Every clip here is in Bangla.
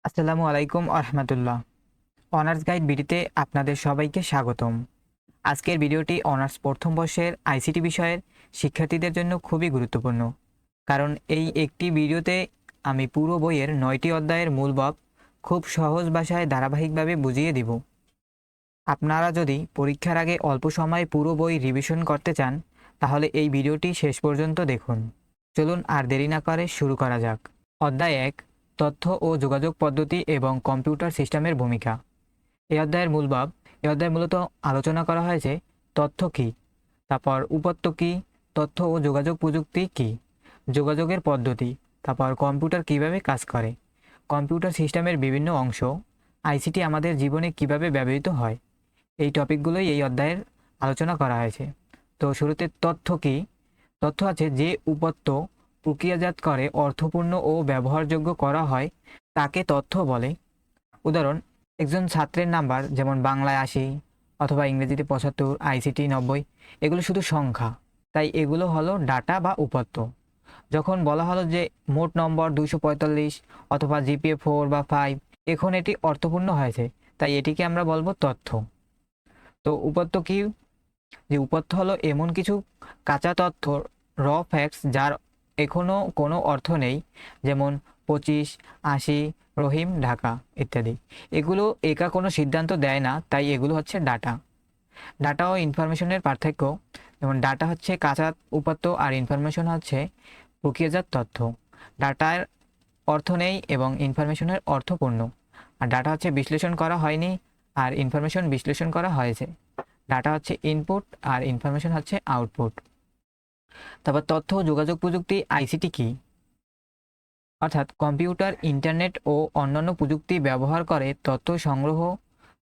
আসসালামু আলাইকুম আহমতুল্লাহ। অনার্স গাইড বিডিতে আপনাদের সবাইকে স্বাগতম। আজকের ভিডিওটি অনার্স প্রথম বর্ষের আইসিটি বিষয়ের শিক্ষার্থীদের জন্য খুবই গুরুত্বপূর্ণ, কারণ এই একটি ভিডিওতে আমি পুরো বইয়ের 9টি অধ্যায়ের মূল ভাব খুব সহজ ভাষায় ধারাবাহিকভাবে বুঝিয়ে দিব। আপনারা যদি পরীক্ষার আগে অল্প সময়ে পুরো বই রিভিশন করতে চান, তাহলে এই ভিডিওটি শেষ পর্যন্ত দেখুন। চলুন আর দেরি না করে শুরু করা যাক। অধ্যায় 1, তথ্য ও যোগাযোগ পদ্ধতি এবং কম্পিউটার সিস্টেমের ভূমিকা। এই অধ্যায়ের মূল ভাব। এই অধ্যায়ে মূলত আলোচনা করা হয়েছে তথ্য কী, তারপর উপত্য কী, তথ্য ও যোগাযোগ প্রযুক্তি কী, যোগাযোগের পদ্ধতি, তারপর কম্পিউটার কিভাবে কাজ করে, কম্পিউটার সিস্টেমের বিভিন্ন অংশ, আইসিটি আমাদের জীবনে কিভাবে ব্যবহৃত হয়। এই টপিকগুলোই এই অধ্যায়ের আলোচনা করা হয়েছে। তো শুরুতে তথ্য কী। তথ্য আছে যে উপত্য প্রক্রিয়াজাত করে অর্থপূর্ণ ও ব্যবহারযোগ্য করা হয় তাকে তথ্য বলে। উদাহরণ, একজন ছাত্রের নাম্বার যেমন বাংলায় 80 অথবা ইংরেজিতে 75, আইসিটি 90, এগুলো শুধু সংখ্যা, তাই এগুলো হলো ডাটা বা উপত্য। যখন বলা হলো যে মোট নম্বর 245 অথবা জিপিএ 4 বা 5, এখন এটি অর্থপূর্ণ হয়েছে, তাই এটিকে আমরা বলবো তথ্য। তো উপত্য কি? যে উপত্য হলো এমন কিছু কাঁচা তথ্য, র ফ্যাক্টস, যার এখনো কোনো অর্থ নেই, যেমন 25, 80, রহিম ঢাকা ইত্যাদি। এগুলো একা কোনো সিদ্ধান্ত দেয় না, তাই এগুলো হচ্ছে ডাটা। ডাটা ও ইনফরমেশনের পার্থক্য, যেমন ডাটা হচ্ছে কাঁচা উপাত্ত আর ইনফরমেশন হচ্ছে প্রক্রিয়াজাত তথ্য। ডাটার অর্থ নেই এবং ইনফরমেশনের অর্থপূর্ণ। আর ডাটা হচ্ছে বিশ্লেষণ করা হয়নি আর ইনফরমেশন বিশ্লেষণ করা হয়েছে। ডাটা হচ্ছে ইনপুট আর ইনফরমেশন হচ্ছে আউটপুট। তারপর তথ্য ও যোগাযোগ প্রযুক্তি আইসিটি কি? অর্থাৎ কম্পিউটার, ইন্টারনেট ও অন্যান্য প্রযুক্তি ব্যবহার করে তথ্য সংগ্রহ,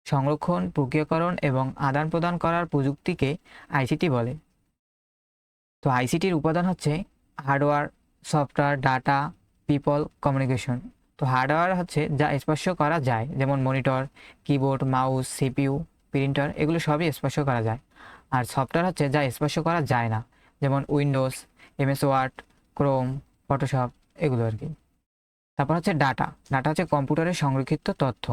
সংরক্ষণ, প্রক্রিয়াকরণ এবং আদান প্রদান করার প্রযুক্তিকে আইসিটি বলে। তো আইসিটির উপাদান হচ্ছে hardware, software, data, people, communication. তো হার্ডওয়্যার হচ্ছে যা স্পর্শ করা যায়, যেমন monitor, keyboard, mouse, CPU, printer, এগুলো সবই স্পর্শ করা যায়। আর সফটওয়্যার হচ্ছে যা স্পর্শ করা যায় না, যেমন Windows, MS Word, Chrome, Photoshop, এগুলো আর কি। তারপর হচ্ছে ডাটা। ডাটা হচ্ছে কম্পিউটারে সংরক্ষিত তথ্য।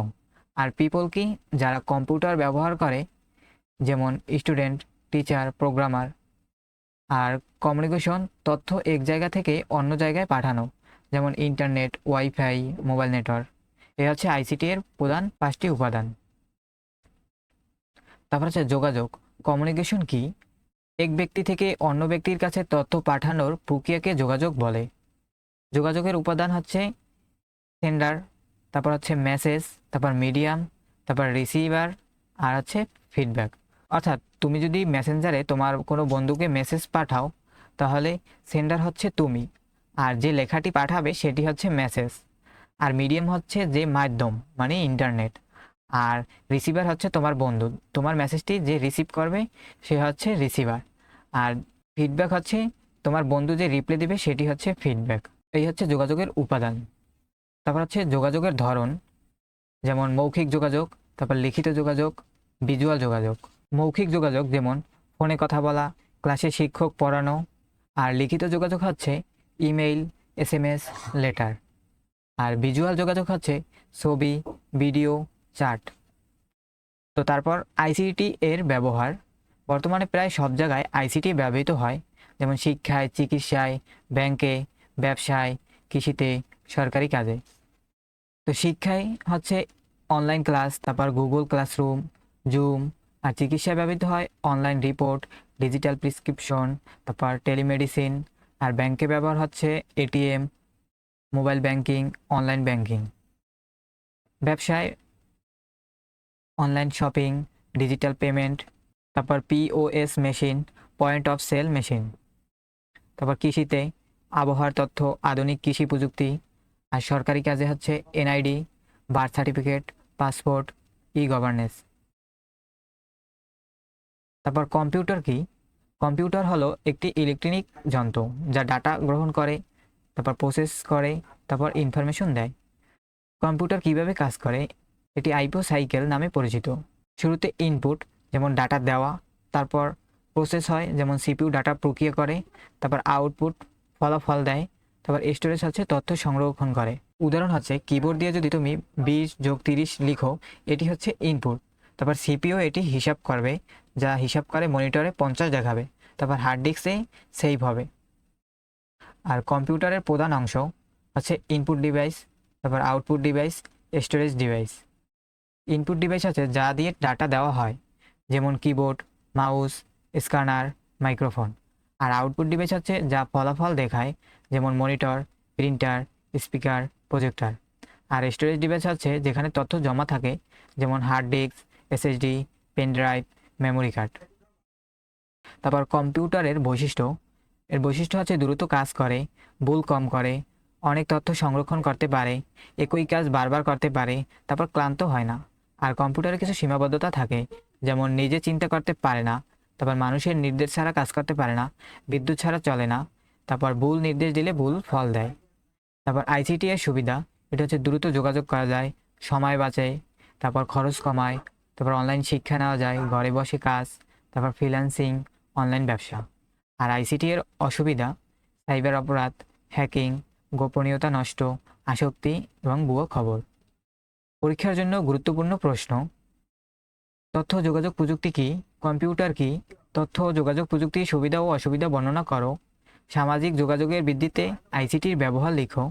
আর পিপল কি? যারা কম্পিউটার ব্যবহার করে, যেমন স্টুডেন্ট, টিচার, প্রোগ্রামার। আর কমিউনিকেশন, তথ্য এক জায়গা থেকে অন্য জায়গায় পাঠানো, যেমন ইন্টারনেট, ওয়াইফাই, মোবাইল নেটওয়ার্ক। এ হচ্ছে আইসিটি এর প্রধান 5টি উপাদান। তারপর হচ্ছে যোগাযোগ। কমিউনিকেশন কি? এক ব্যক্তি থেকে অন্য ব্যক্তির কাছে তথ্য পাঠানোর প্রক্রিয়াকে যোগাযোগ বলে। যোগাযোগের উপাদান হচ্ছে সেন্ডার, তারপর হচ্ছে মেসেজ, তারপর মিডিয়াম, তারপর রিসিভার, আর হচ্ছে ফিডব্যাক। অর্থাৎ তুমি যদি মেসেঞ্জারে তোমার কোনো বন্ধুকে মেসেজ পাঠাও, তাহলে সেন্ডার হচ্ছে তুমি, আর যে লেখাটি পাঠাবে সেটি হচ্ছে মেসেজ। আর মিডিয়াম হচ্ছে যে মাধ্যম, মানে ইন্টারনেট। আর রিসিভার হচ্ছে তোমার বন্ধু, তোমার মেসেজটি যে রিসিভ করবে সে হচ্ছে রিসিভার। আর ফিডব্যাক হচ্ছে তোমার বন্ধু যে রিপ্লাই দেবে সেটি হচ্ছে ফিডব্যাক। এই হচ্ছে যোগাযোগের উপাদান। তারপর হচ্ছে যোগাযোগের ধরন, যেমন মৌখিক যোগাযোগ, তারপর লিখিত যোগাযোগ, ভিজুয়াল যোগাযোগ। মৌখিক যোগাযোগ যেমন ফোনে কথা বলা, ক্লাসে শিক্ষক পড়ানো। আর লিখিত যোগাযোগ হচ্ছে ইমেইল, এসএমএস, লেটার। আর ভিজুয়াল যোগাযোগ হচ্ছে ছবি, ভিডিও, চ্যাট। তো তারপর আইসিটি এর ব্যবহার। বর্তমানে প্রায় সব জায়গায় আইসিটি ব্যবহৃত হয়, যেমন শিক্ষায়, চিকিৎসায়, ব্যাংকে, ব্যবসায়, কৃষিতে, সরকারি কাজে। তো শিক্ষায় হচ্ছে অনলাইন ক্লাস, তারপর গুগল ক্লাসরুম, জুম। আর চিকিৎসায় ব্যবহৃত হয় অনলাইন রিপোর্ট, ডিজিটাল প্রেসক্রিপশন, তারপর টেলিমেডিসিন। আর ব্যাংকে ব্যবহার হচ্ছে ATM, mobile banking, online banking. ব্যবসায় অনলাইন শপিং, ডিজিটাল পেমেন্ট, তারপর POS machine, point of sale machine. তারপর কৃষিতে আবহাওয়ার তথ্য, আধুনিক কৃষি প্রযুক্তি। আর সরকারি কাজে হচ্ছে এনআইডি, বার্থ সার্টিফিকেট, পাসপোর্ট, ই গভর্নেন্স। তারপর কম্পিউটার কি? কম্পিউটার হলো একটি ইলেকট্রনিক যন্ত্র যা ডাটা গ্রহণ করে, তারপর প্রসেস করে, তারপর ইনফরমেশন দেয়। কম্পিউটার কিভাবে কাজ করে? এটি আইপো সাইকেল নামে পরিচিত। শুরুতে ইনপুট, যেমন ডাটা দেওয়া, তারপর প্রসেস হয়, যেমন সিপিইউ ডাটা প্রক্রিয়া করে, তারপর আউটপুট ফলাফল দেয়, তারপর স্টোরেজ হচ্ছে তথ্য সংরক্ষণ করে। উদাহরণ হচ্ছে কিবোর্ড দিয়ে যদি তুমি 20+30 লিখো, এটি হচ্ছে ইনপুট। তারপর সিপিইউ এটি হিসাব করবে, যা হিসাব করে মনিটরে 50 দেখাবে। তারপর হার্ড ডিস্কে সেভ হবে। আর কম্পিউটারের প্রধান অংশ হচ্ছে ইনপুট ডিভাইস, তারপর output device, storage device. Input device আছে যা দিয়ে ডাটা দেওয়া হয়, যেমন কিবোর্ড, মাউস, স্ক্যানার, মাইক্রোফোন। আর আউটপুট ডিভাইস হচ্ছে যা ফলাফল দেখায়, যেমন মনিটর, প্রিন্টার, স্পিকার, প্রজেক্টর। আর স্টোরেজ ডিভাইস হচ্ছে যেখানে তথ্য জমা থাকে, যেমন hard disk, SSD, pen drive, memory card. তারপর কম্পিউটারের বৈশিষ্ট্য, এর বৈশিষ্ট্য হচ্ছে দ্রুত কাজ করে, ভুল কম করে, অনেক তথ্য সংরক্ষণ করতে পারে, একই কাজ বারবার করতে পারে, তারপর ক্লান্ত হয় না। আর কম্পিউটারে কিছু সীমাবদ্ধতা থাকে, যেমন নিজে চিন্তা করতে পারে না, তারপর মানুষের নির্দেশ ছাড়া কাজ করতে পারে না, বিদ্যুৎ ছাড়া চলে না, তারপর ভুল নির্দেশ দিলে ভুল ফল দেয়। তারপর আইসিটি এর সুবিধা, এটা হচ্ছে দ্রুত যোগাযোগ করা যায়, সময় বাঁচে, তারপর খরচ কমায়, তারপর অনলাইন শিক্ষা নেওয়া যায়, ঘরে বসে কাজ, তারপর ফ্রিল্যান্সিং, অনলাইন ব্যবসা। আর আইসিটি এর অসুবিধা, সাইবার অপরাধ, হ্যাকিং, গোপনীয়তা নষ্ট, আসক্তি এবং ভুয়ো খবর। পরীক্ষার জন্য গুরুত্বপূর্ণ প্রশ্ন: তথ্য ও যোগাযোগ প্রযুক্তি কি? কম্পিউটার কি? তথ্য ও যোগাযোগ প্রযুক্তির সুবিধা ও অসুবিধা বর্ণনা করো। সামাজিক যোগাযোগের বৃদ্ধিতে আইসিটির ব্যবহার লিখো।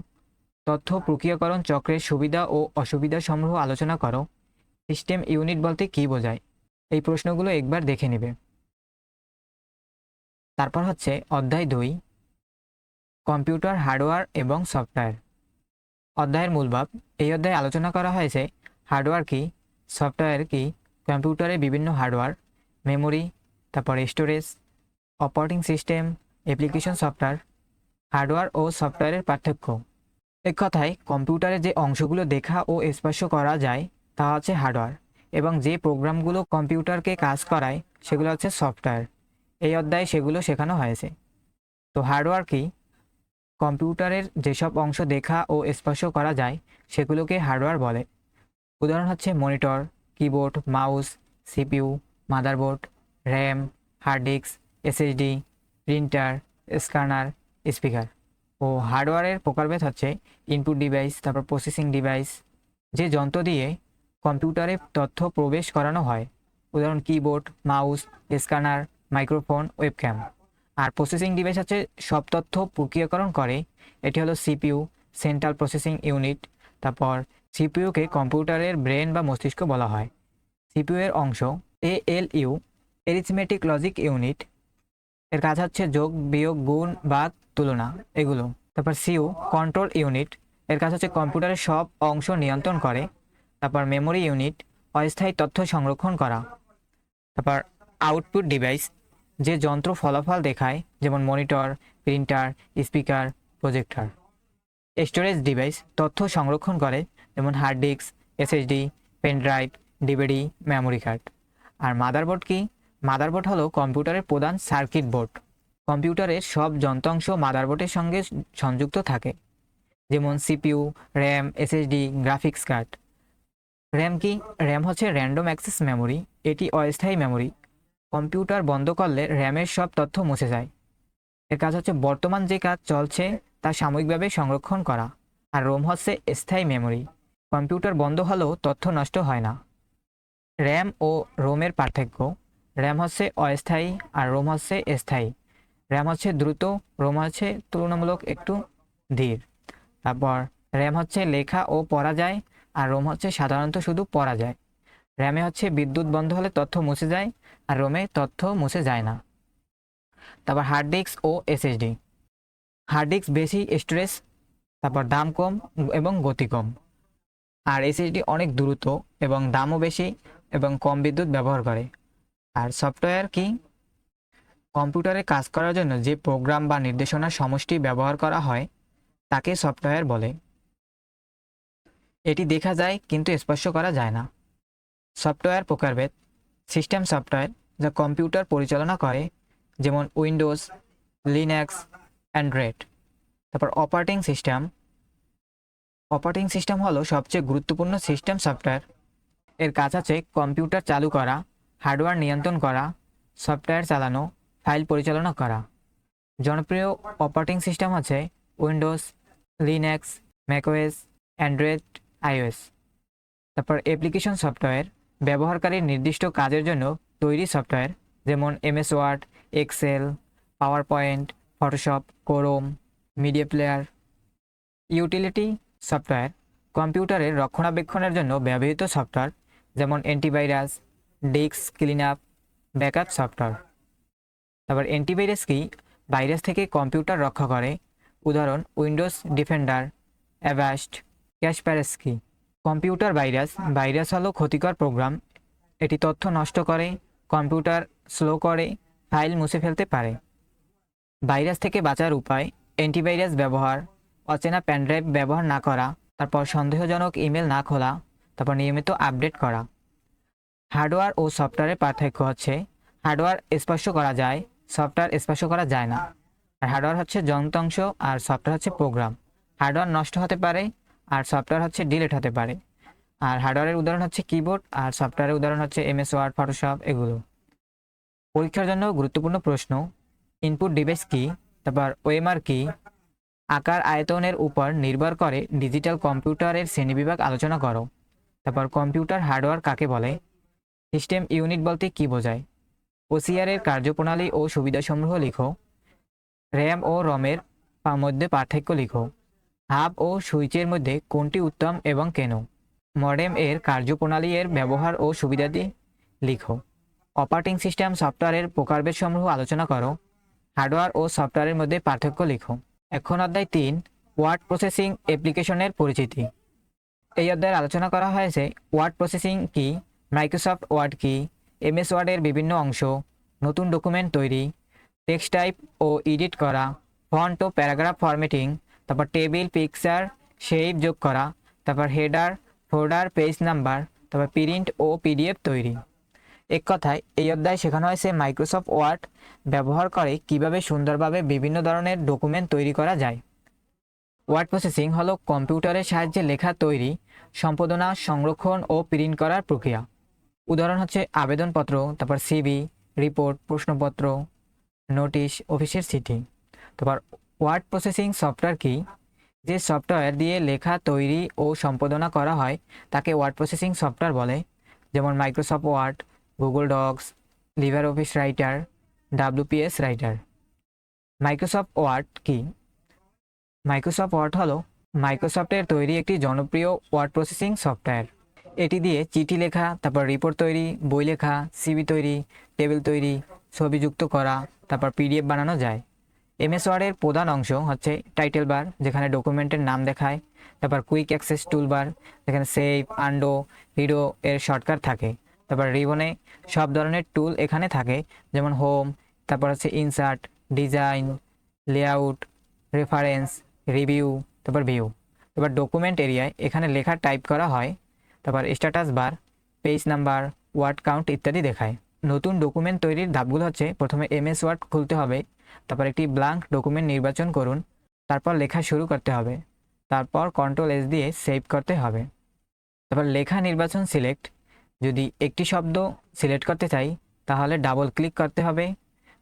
তথ্য প্রক্রিয়াকরণ চক্রের সুবিধা ও অসুবিধা সমূহ আলোচনা করো। সিস্টেম ইউনিট বলতে কী বোঝায়? এই প্রশ্নগুলো একবার দেখে নেবে। তারপর হচ্ছে অধ্যায় 2, কম্পিউটার হার্ডওয়্যার এবং সফটওয়্যার। অধ্যায়ের মূলভাব, এই অধ্যায়ে আলোচনা করা হয়েছে হার্ডওয়্যার কি, সফটওয়্যার কি, কম্পিউটারের বিভিন্ন হার্ডওয়্যার, মেমোরি, তারপর storage, operating system, application software, hardware ও সফটওয়্যারের পার্থক্য। এক কথায় কম্পিউটারে যে অংশগুলো দেখা ও স্পর্শ করা যায় তা হচ্ছে হার্ডওয়্যার, এবং যে প্রোগ্রামগুলো কম্পিউটারকে কাজ করায় সেগুলো হচ্ছে সফটওয়্যার। এই অধ্যায়ে সেগুলো শেখানো হয়েছে। তো হার্ডওয়্যার কি? কম্পিউটারের যেসব অংশ দেখা ও স্পর্শ করা যায় সেগুলোকে হার্ডওয়্যার বলে। উদাহরণ হচ্ছে monitor, keyboard, mouse, CPU, motherboard, RAM, hard disk, SSD, printer, scanner, speaker. ও হার্ডওয়্যারের প্রকারভেদ হচ্ছে ইনপুট ডিভাইস, তারপর প্রসেসিং ডিভাইস, যে যন্ত্র দিয়ে কম্পিউটারে তথ্য প্রবেশ করানো হয়, উদাহরণ keyboard, mouse, scanner, microphone, webcam. আর প্রসেসিং ডিভাইস হচ্ছে সব তথ্য প্রক্রিয়াকরণ করে, এটি হলো সিপিইউ, সেন্ট্রাল প্রসেসিং ইউনিট। তারপর সিপিইউকে কম্পিউটারের ব্রেন বা মস্তিষ্ক বলা হয়। সিপিইউ এর অংশ এএলইউ, অ্যারিথমেটিক লজিক ইউনিট, এর কাজ হচ্ছে যোগ, বিয়োগ, গুণ, ভাগ, তুলনা, এগুলো। তারপর সিইউ, কন্ট্রোল ইউনিট, এর কাজ হচ্ছে কম্পিউটারের সব অংশ নিয়ন্ত্রণ করে। তারপর মেমোরি ইউনিট, অস্থায়ী তথ্য সংরক্ষণ করা। তারপর আউটপুট ডিভাইস, যে যন্ত্র ফলাফল দেখায়, যেমন monitor, printer, speaker, projector. Storage device, তথ্য সংরক্ষণ করে, যেমন hard disk, SSD, pen drive, DVD, memory card. আর মাদারবোর্ড কি? মাদারবোর্ড হলো কম্পিউটারের প্রধান সার্কিট বোর্ড। কম্পিউটারের সব যন্ত্রাংশ মাদারবোর্ডের সঙ্গে সংযুক্ত থাকে, যেমন CPU, RAM, SSD, graphics card. RAM কি? র্যাম হচ্ছে র্যান্ডম অ্যাক্সেস মেমোরি, এটি অস্থায়ী মেমোরি। কম্পিউটার বন্ধ করলে র্যামের সব তথ্য মুছে যায়। এর কাজ হচ্ছে বর্তমান যে কাজ চলছে তা সাময়িকভাবে সংরক্ষণ করা। আর রোম হচ্ছে স্থায়ী মেমোরি, কম্পিউটার বন্ধ হলেও তথ্য নষ্ট হয় না। র্যাম ও রোমের পার্থক্য, র্যাম হচ্ছে অস্থায়ী আর রোম হচ্ছে স্থায়ী। র্যাম হচ্ছে দ্রুত, রোম হচ্ছে তুলনামূলক একটু ধীর। তারপর র্যাম হচ্ছে লেখা ও পড়া যায়, আর রোম হচ্ছে সাধারণত শুধু পড়া যায়। র্যামে হচ্ছে বিদ্যুৎ বন্ধ হলে তথ্য মুছে যায়, আর রোমে তথ্য মুছে যায় না। তারপর হার্ড ডিস্ক ও এসএসডি। হার্ড ডিস্ক বেশি স্টোরেজ, তারপর দাম কম এবং গতি কম। আর এসএসডি অনেক দ্রুত এবং দামও বেশি এবং কম বিদ্যুৎ ব্যবহার করে। আর সফটওয়্যার কি? কম্পিউটারে কাজ করার জন্য যে প্রোগ্রাম বা নির্দেশনার সমষ্টি ব্যবহার করা হয় তাকে সফটওয়্যার বলে। এটি দেখা যায় কিন্তু স্পর্শ করা যায় না। সফটওয়্যার প্রকারভেদ, সিস্টেম সফটওয়্যার যা কম্পিউটার পরিচালনা করে, যেমন উইন্ডোজ, লিনাক্স, অ্যান্ড্রয়েড। তারপর অপারেটিং সিস্টেম। অপারেটিং সিস্টেম হলো সবচেয়ে গুরুত্বপূর্ণ সিস্টেম সফটওয়্যার। এর কাজ আছে কম্পিউটার চালু করা, হার্ডওয়্যার নিয়ন্ত্রণ করা, সফটওয়্যার চালানো, ফাইল পরিচালনা করা। জনপ্রিয় অপারেটিং সিস্টেম আছে Windows, Linux, macOS, Android, iOS। তারপর অ্যাপ্লিকেশন সফটওয়্যার, ব্যবহারকারীর নির্দিষ্ট কাজের জন্য তৈরি সফটওয়্যার, যেমন MS Word, Excel, PowerPoint, Photoshop, Chrome, media player. Utility software, কম্পিউটারের রক্ষণাবেক্ষণের জন্য ব্যবহৃত সফটওয়্যার, যেমন antivirus, disk cleanup, backup software. তারপর অ্যান্টিভাইরাস কি? ভাইরাস থেকে কম্পিউটার রক্ষা করে। উদাহরণ Windows Defender, Avast, Kaspersky. Computer virus, virus হলো ক্ষতিকর প্রোগ্রাম। এটি তথ্য নষ্ট করে, কম্পিউটার স্লো করে, ফাইল মুছে ফেলতে পারে। ভাইরাস থেকে বাঁচার উপায়: অ্যান্টিভাইরাস ব্যবহার, অচেনা পেনড্রাইভ ব্যবহার না করা, তারপর সন্দেহজনক ইমেল না খোলা, তারপর নিয়মিত আপডেট করা। হার্ডওয়্যার ও সফটওয়্যারের পার্থক্য হচ্ছে হার্ডওয়্যার স্পর্শ করা যায়, সফটওয়্যার স্পর্শ করা যায় না। আর হার্ডওয়্যার হচ্ছে যন্ত্রাংশ আর সফটওয়্যার হচ্ছে প্রোগ্রাম। হার্ডওয়্যার নষ্ট হতে পারে আর সফটওয়্যার হচ্ছে ডিলিট হতে পারে। আর হার্ডওয়্যারের উদাহরণ হচ্ছে কিবোর্ড আর সফটওয়্যারের উদাহরণ হচ্ছে MS ওয়ার্ড, ফটোশপ এগুলো। পরীক্ষার জন্য গুরুত্বপূর্ণ প্রশ্ন: ইনপুট ডিভাইস কি? তারপর ওএমআর কি? আকার আয়তনের উপর নির্ভর করে ডিজিটাল কম্পিউটারের শ্রেণীবিভাগ আলোচনা করো। তারপর কম্পিউটার হার্ডওয়্যার কাকে বলে? সিস্টেম ইউনিট বলতে কি বোঝায়? OCR এর কার্যপ্রণালী ও সুবিধাসমূহ লিখো। র্যাম ও রমের মধ্যে পার্থক্য লিখো। হাব ও সুইচের মধ্যে কোনটি উত্তম এবং কেন? মডেম এর কার্যপ্রণালী এর ব্যবহার ও সুবিধাদি লিখো। অপারেটিং সিস্টেম সফটওয়্যারের প্রকারভেদসমূহ আলোচনা করো। হার্ডওয়্যার ও সফটওয়্যারের মধ্যে পার্থক্য লিখো। এখন অধ্যায় 3, ওয়ার্ড প্রসেসিং অ্যাপ্লিকেশনের পরিচিতি। এই অধ্যায়ে আলোচনা করা হয়েছে ওয়ার্ড প্রসেসিং কি, মাইক্রোসফট ওয়ার্ড কি, MS ওয়ার্ডের বিভিন্ন অংশ, নতুন ডকুমেন্ট তৈরি, টেক্সট টাইপ ও এডিট করা, ফন্ট ও প্যারাগ্রাফ ফরম্যাটিং, তারপর টেবিল, পিকচার, শেপ যোগ করা, তারপর হেডার, ফোল্ডার, পেজ নাম্বার, তারপর প্রিন্ট ও PDF তৈরি। এক কথায় এই অধ্যায়ে শেখানো হয়েছে মাইক্রোসফট ওয়ার্ড ব্যবহার করে কিভাবে সুন্দরভাবে বিভিন্ন ধরনের ডকুমেন্ট তৈরি করা যায়। ওয়ার্ড প্রসেসিং হলো কম্পিউটারের সাহায্যে লেখা তৈরি, সম্পাদনা, সংরক্ষণ ও প্রিন্ট করার প্রক্রিয়া। উদাহরণ হচ্ছে আবেদনপত্র, তারপর CV, রিপোর্ট, প্রশ্নপত্র, নোটিশ, অফিসের চিঠি। তারপর ওয়ার্ড প্রসেসিং সফটওয়্যার কি? যে সফটওয়্যার দিয়ে লেখা তৈরি ও সম্পাদনা করা হয় তাকে ওয়ার্ড প্রসেসিং সফটওয়্যার বলে, যেমন Microsoft Word, Google Docs, LibreOffice Writer, WPS writer. Microsoft Word কি? মাইক্রোসফট ওয়ার্ড হলো মাইক্রোসফটের তৈরি একটি জনপ্রিয় ওয়ার্ড প্রসেসিং সফটওয়্যার। এটি দিয়ে চিঠি লেখা, তারপর রিপোর্ট তৈরি, বই লেখা, CV তৈরি, টেবিল তৈরি, ছবি যুক্ত করা, তারপর PDF বানানো যায়। MS ওয়ার্ডের প্রধান অংশ হচ্ছে টাইটেল বার, যেখানে ডকুমেন্টের নাম দেখায়, তারপর কুইক অ্যাক্সেস টুলবার, যেখানে সেভ, আন্ডো, রিডো এর শর্টকাট থাকে, তারপর রিবনে সব ধরনের টুল এখানে থাকে, যেমন হোম, তারপর হচ্ছে insert, design, layout, reference, review, তারপর ভিউ। তারপর ডকুমেন্ট এরিয়ায় এখানে লেখা টাইপ করা হয়, তারপর status bar, page number, word count ইত্যাদি দেখায়। নতুন ডকুমেন্ট তৈরির ধাপগুলো হচ্ছে প্রথমে MS ওয়ার্ড খুলতে হবে, তারপর একটি ব্ল্যাঙ্ক ডকুমেন্ট নির্বাচন করুন, তারপর লেখা শুরু করতে হবে, তারপর Ctrl+S দিয়ে সেভ করতে হবে। তারপর লেখা নির্বাচন সিলেক্ট, যদি একটি শব্দ সিলেক্ট করতে চাই তাহলে ডাবল ক্লিক করতে হবে।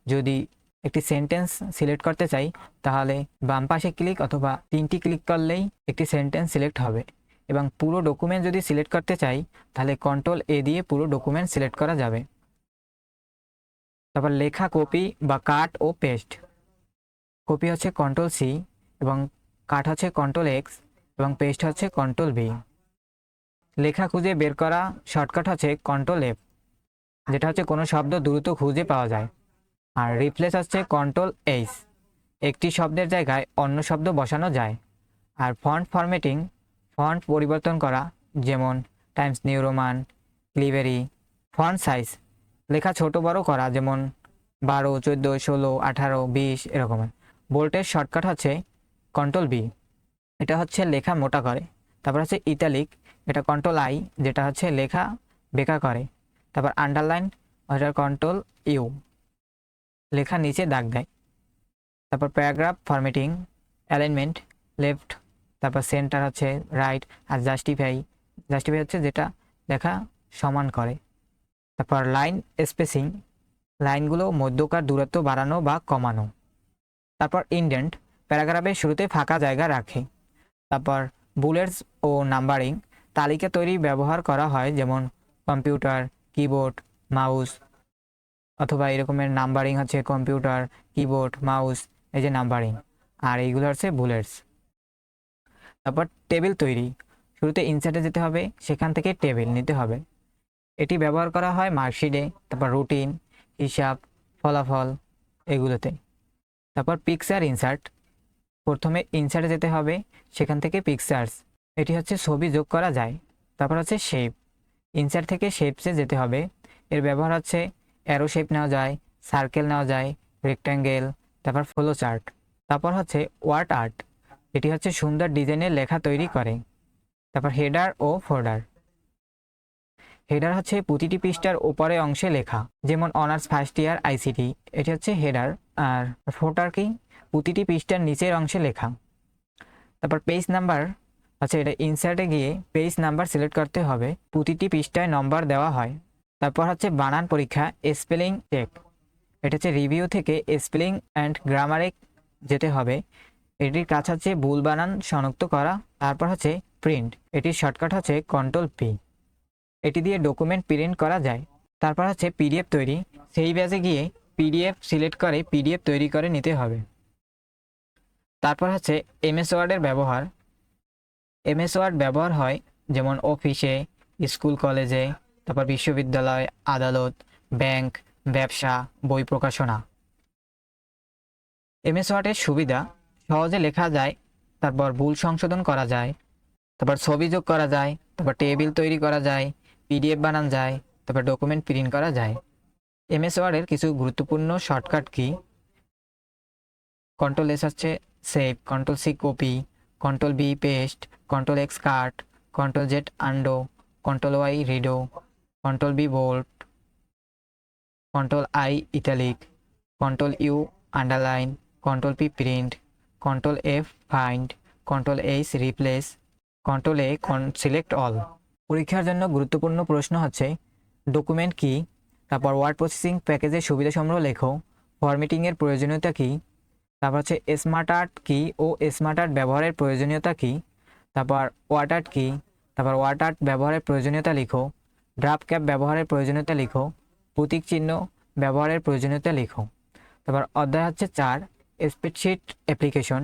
যদি একটি সেন্টেন্স সিলেক্ট করতে চাই তাহলে বাম পাশে ক্লিক অথবা 3টি ক্লিক করলেই একটি সেন্টেন্স সিলেক্ট হবে। এবং পুরো ডকুমেন্ট যদি সিলেক্ট করতে চাই তাহলে Ctrl+A দিয়ে পুরো ডকুমেন্ট সিলেক্ট করা যাবে। তারপর লেখা কপি বা কাট ও পেস্ট। কপি হচ্ছে Ctrl+C এবং কাট হচ্ছে Ctrl+X এবং পেস্ট হচ্ছে Ctrl+V। লেখা খুঁজে বের করা শর্টকাট হচ্ছে Ctrl+F, যেটা হচ্ছে কোনো শব্দ দ্রুত খুঁজে পাওয়া যায়। আর রিপ্লেস হচ্ছে Ctrl+H, একটি শব্দের জায়গায় অন্য শব্দ বসানো যায়। আর ফন্ট ফরম্যাটিং, ফন্ট পরিবর্তন করা, যেমন টাইমস নিউ রোমান, ক্লিভেরি। ফন্ট সাইজ, লেখা ছোট বড় করা, যেমন 12, 14, 16, 18, 20 এরকমের। বোল্টের শর্টকাট হচ্ছে Ctrl+B, এটা হচ্ছে লেখা মোটা করে। তারপর হচ্ছে ইটালিক, এটা Ctrl+I, যেটা হচ্ছে লেখা বেঁকা করে। তারপর আন্ডারলাইন, ওটা Ctrl+U, লেখা নিচে দাগ দেয়। তারপর প্যারাগ্রাফ ফরম্যাটিং, অ্যালাইনমেন্ট, লেফট, তারপর সেন্টার হচ্ছে রাইট, আর জাস্টিফাই হচ্ছে যেটা লেখা সমান করে। তারপর লাইন স্পেসিং, লাইনগুলো মধ্যকার দূরত্ব বাড়ানো বা কমানো। তারপর ইনডেন্ট, প্যারাগ্রাফের শুরুতে ফাঁকা জায়গা রাখে। তারপর বুলেটস ও নাম্বারিং তালিকা তৈরি ব্যবহার করা হয়, যেমন কম্পিউটার, কিবোর্ড, মাউস, অথবা এরকমের নাম্বারিং হচ্ছে কম্পিউটার, কিবোর্ড, মাউস, এই যে নাম্বারিং, আর এইগুলো হচ্ছে বুলেটস। তারপর টেবিল তৈরি, শুরুতে ইনসার্টে যেতে হবে, সেখান থেকে টেবিল নিতে হবে। এটি ব্যবহার করা হয় মার্কশিটে, তারপর রুটিন, হিসাব, ফলাফল এগুলোতে। তারপর পিকচার ইনসার্ট, প্রথমে ইনসার্টে যেতে হবে, সেখান থেকে পিকচার্স, এটি হচ্ছে ছবি যোগ করা যায়। তারপর হচ্ছে শেপ, ইনসার্ট থেকে শেপসে যেতে হবে, এর ব্যবহার হচ্ছে অ্যারো শেপ নেওয়া যায়, সার্কেল নেওয়া যায়, রেক্ট্যাঙ্গেল, তারপর ফ্লো চার্ট। তারপর হচ্ছে ওয়ার্ড আর্ট, এটি হচ্ছে সুন্দর ডিজাইনের লেখা তৈরি করে। তারপর হেডার ও ফোল্ডার, হেডার হচ্ছে প্রতিটি পৃষ্ঠার উপরে অংশে লেখা, যেমন অনার্স ফার্স্ট ইয়ার আইসিটি, এটি হচ্ছে হেডার। আর ফোল্ডার কি, প্রতিটি পৃষ্ঠার নিচের অংশে লেখা। তারপর পেজ নাম্বার হচ্ছে এটা ইনসার্টে গিয়ে পেজ নাম্বার সিলেক্ট করতে হবে, প্রতিটি পৃষ্ঠায় নম্বর দেওয়া হয়। তারপর হচ্ছে বানান পরীক্ষা, স্পেলিং চেক, এটা হচ্ছে রিভিউ থেকে স্পেলিং অ্যান্ড গ্রামারে যেতে হবে, এটির কাজ হচ্ছে ভুল বানান শনাক্ত করা। তারপর হচ্ছে প্রিন্ট, এটির শর্টকাট হচ্ছে কন্ট্রোল পি, এটি দিয়ে ডকুমেন্ট প্রিন্ট করা যায়। তারপর হচ্ছে পিডিএফ তৈরি, সেই পেজে গিয়ে পিডিএফ সিলেক্ট করে পিডিএফ তৈরি করে নিতে হবে। তারপর হচ্ছে এমএস ওয়ার্ডের ব্যবহার, এমএস ওয়ার্ড ব্যবহার হয় যেমন অফিসে, স্কুল কলেজে, তারপর বিশ্ববিদ্যালয়, আদালত, ব্যাংক, ব্যবসা, বই প্রকাশনা। এমএস ওয়ার্ডের সুবিধা, সহজে লেখা যায়, তারপর ভুল সংশোধন করা যায়, তারপর ছবি যোগ করা যায়, তারপর টেবিল তৈরি করা যায়, পিডিএফ বানানো যায়, তারপর ডকুমেন্ট প্রিন্ট করা যায়। এমএস ওয়ার্ডের কিছু গুরুত্বপূর্ণ শর্টকাট কি, কন্ট্রোল এস হচ্ছে save, control C copy, control B paste, control X cut, control Z undo, control Y redo, control B bold, control I italic, control U underline, control P print, control F find, control H replace, control A select all. পরীক্ষার জন্য গুরুত্বপূর্ণ প্রশ্ন হচ্ছে ডকুমেন্ট কি, তারপর ওয়ার্ড প্রসেসিং প্যাকেজের সুবিধাসমূহ লেখো, ফরম্যাটিংয়ের প্রয়োজনীয়তা কী, তারপর হচ্ছে স্মার্ট আর্ট কী ও স্মার্ট আর্ট ব্যবহারের প্রয়োজনীয়তা কী, তারপর ওয়ার্ড আর্ট কী, তারপর ওয়ার্ড আর্ট ব্যবহারের প্রয়োজনীয়তা লিখো, ড্রাফট ক্যাপ ব্যবহারের প্রয়োজনীয়তা লিখো, প্রতীক চিহ্ন ব্যবহারের প্রয়োজনীয়তা লিখো। তারপর অধ্যায় হচ্ছে 4, স্প্রেডশিট অ্যাপ্লিকেশন,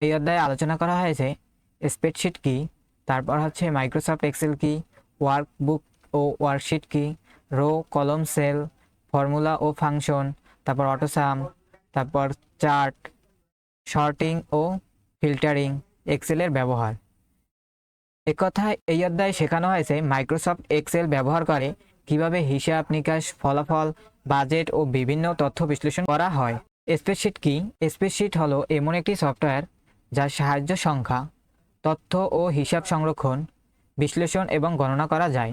এই অধ্যায়ে আলোচনা করা হয়েছে স্প্রেডশিট কী, তারপর হচ্ছে মাইক্রোসফট এক্সেল কী, ওয়ার্কবুক ও ওয়ার্কশিট কী, রো কলম সেল, ফর্মুলা ও ফাংশন, তারপর অটোসাম, তারপর চার্ট, শর্টিং ও ফিল্টারিং, এক্সেলের ব্যবহার। একথায় এই অধ্যায়ে শেখানো হয়েছে মাইক্রোসফট এক্সেল ব্যবহার করে কিভাবে হিসাব নিকাশ, ফলাফল, বাজেট ও বিভিন্ন তথ্য বিশ্লেষণ করা হয়। স্প্রেডশিট কি, স্প্রেডশিট হলো এমন একটি সফটওয়্যার যার সাহায্য সংখ্যা, তথ্য ও হিসাব সংরক্ষণ, বিশ্লেষণ এবং গণনা করা যায়।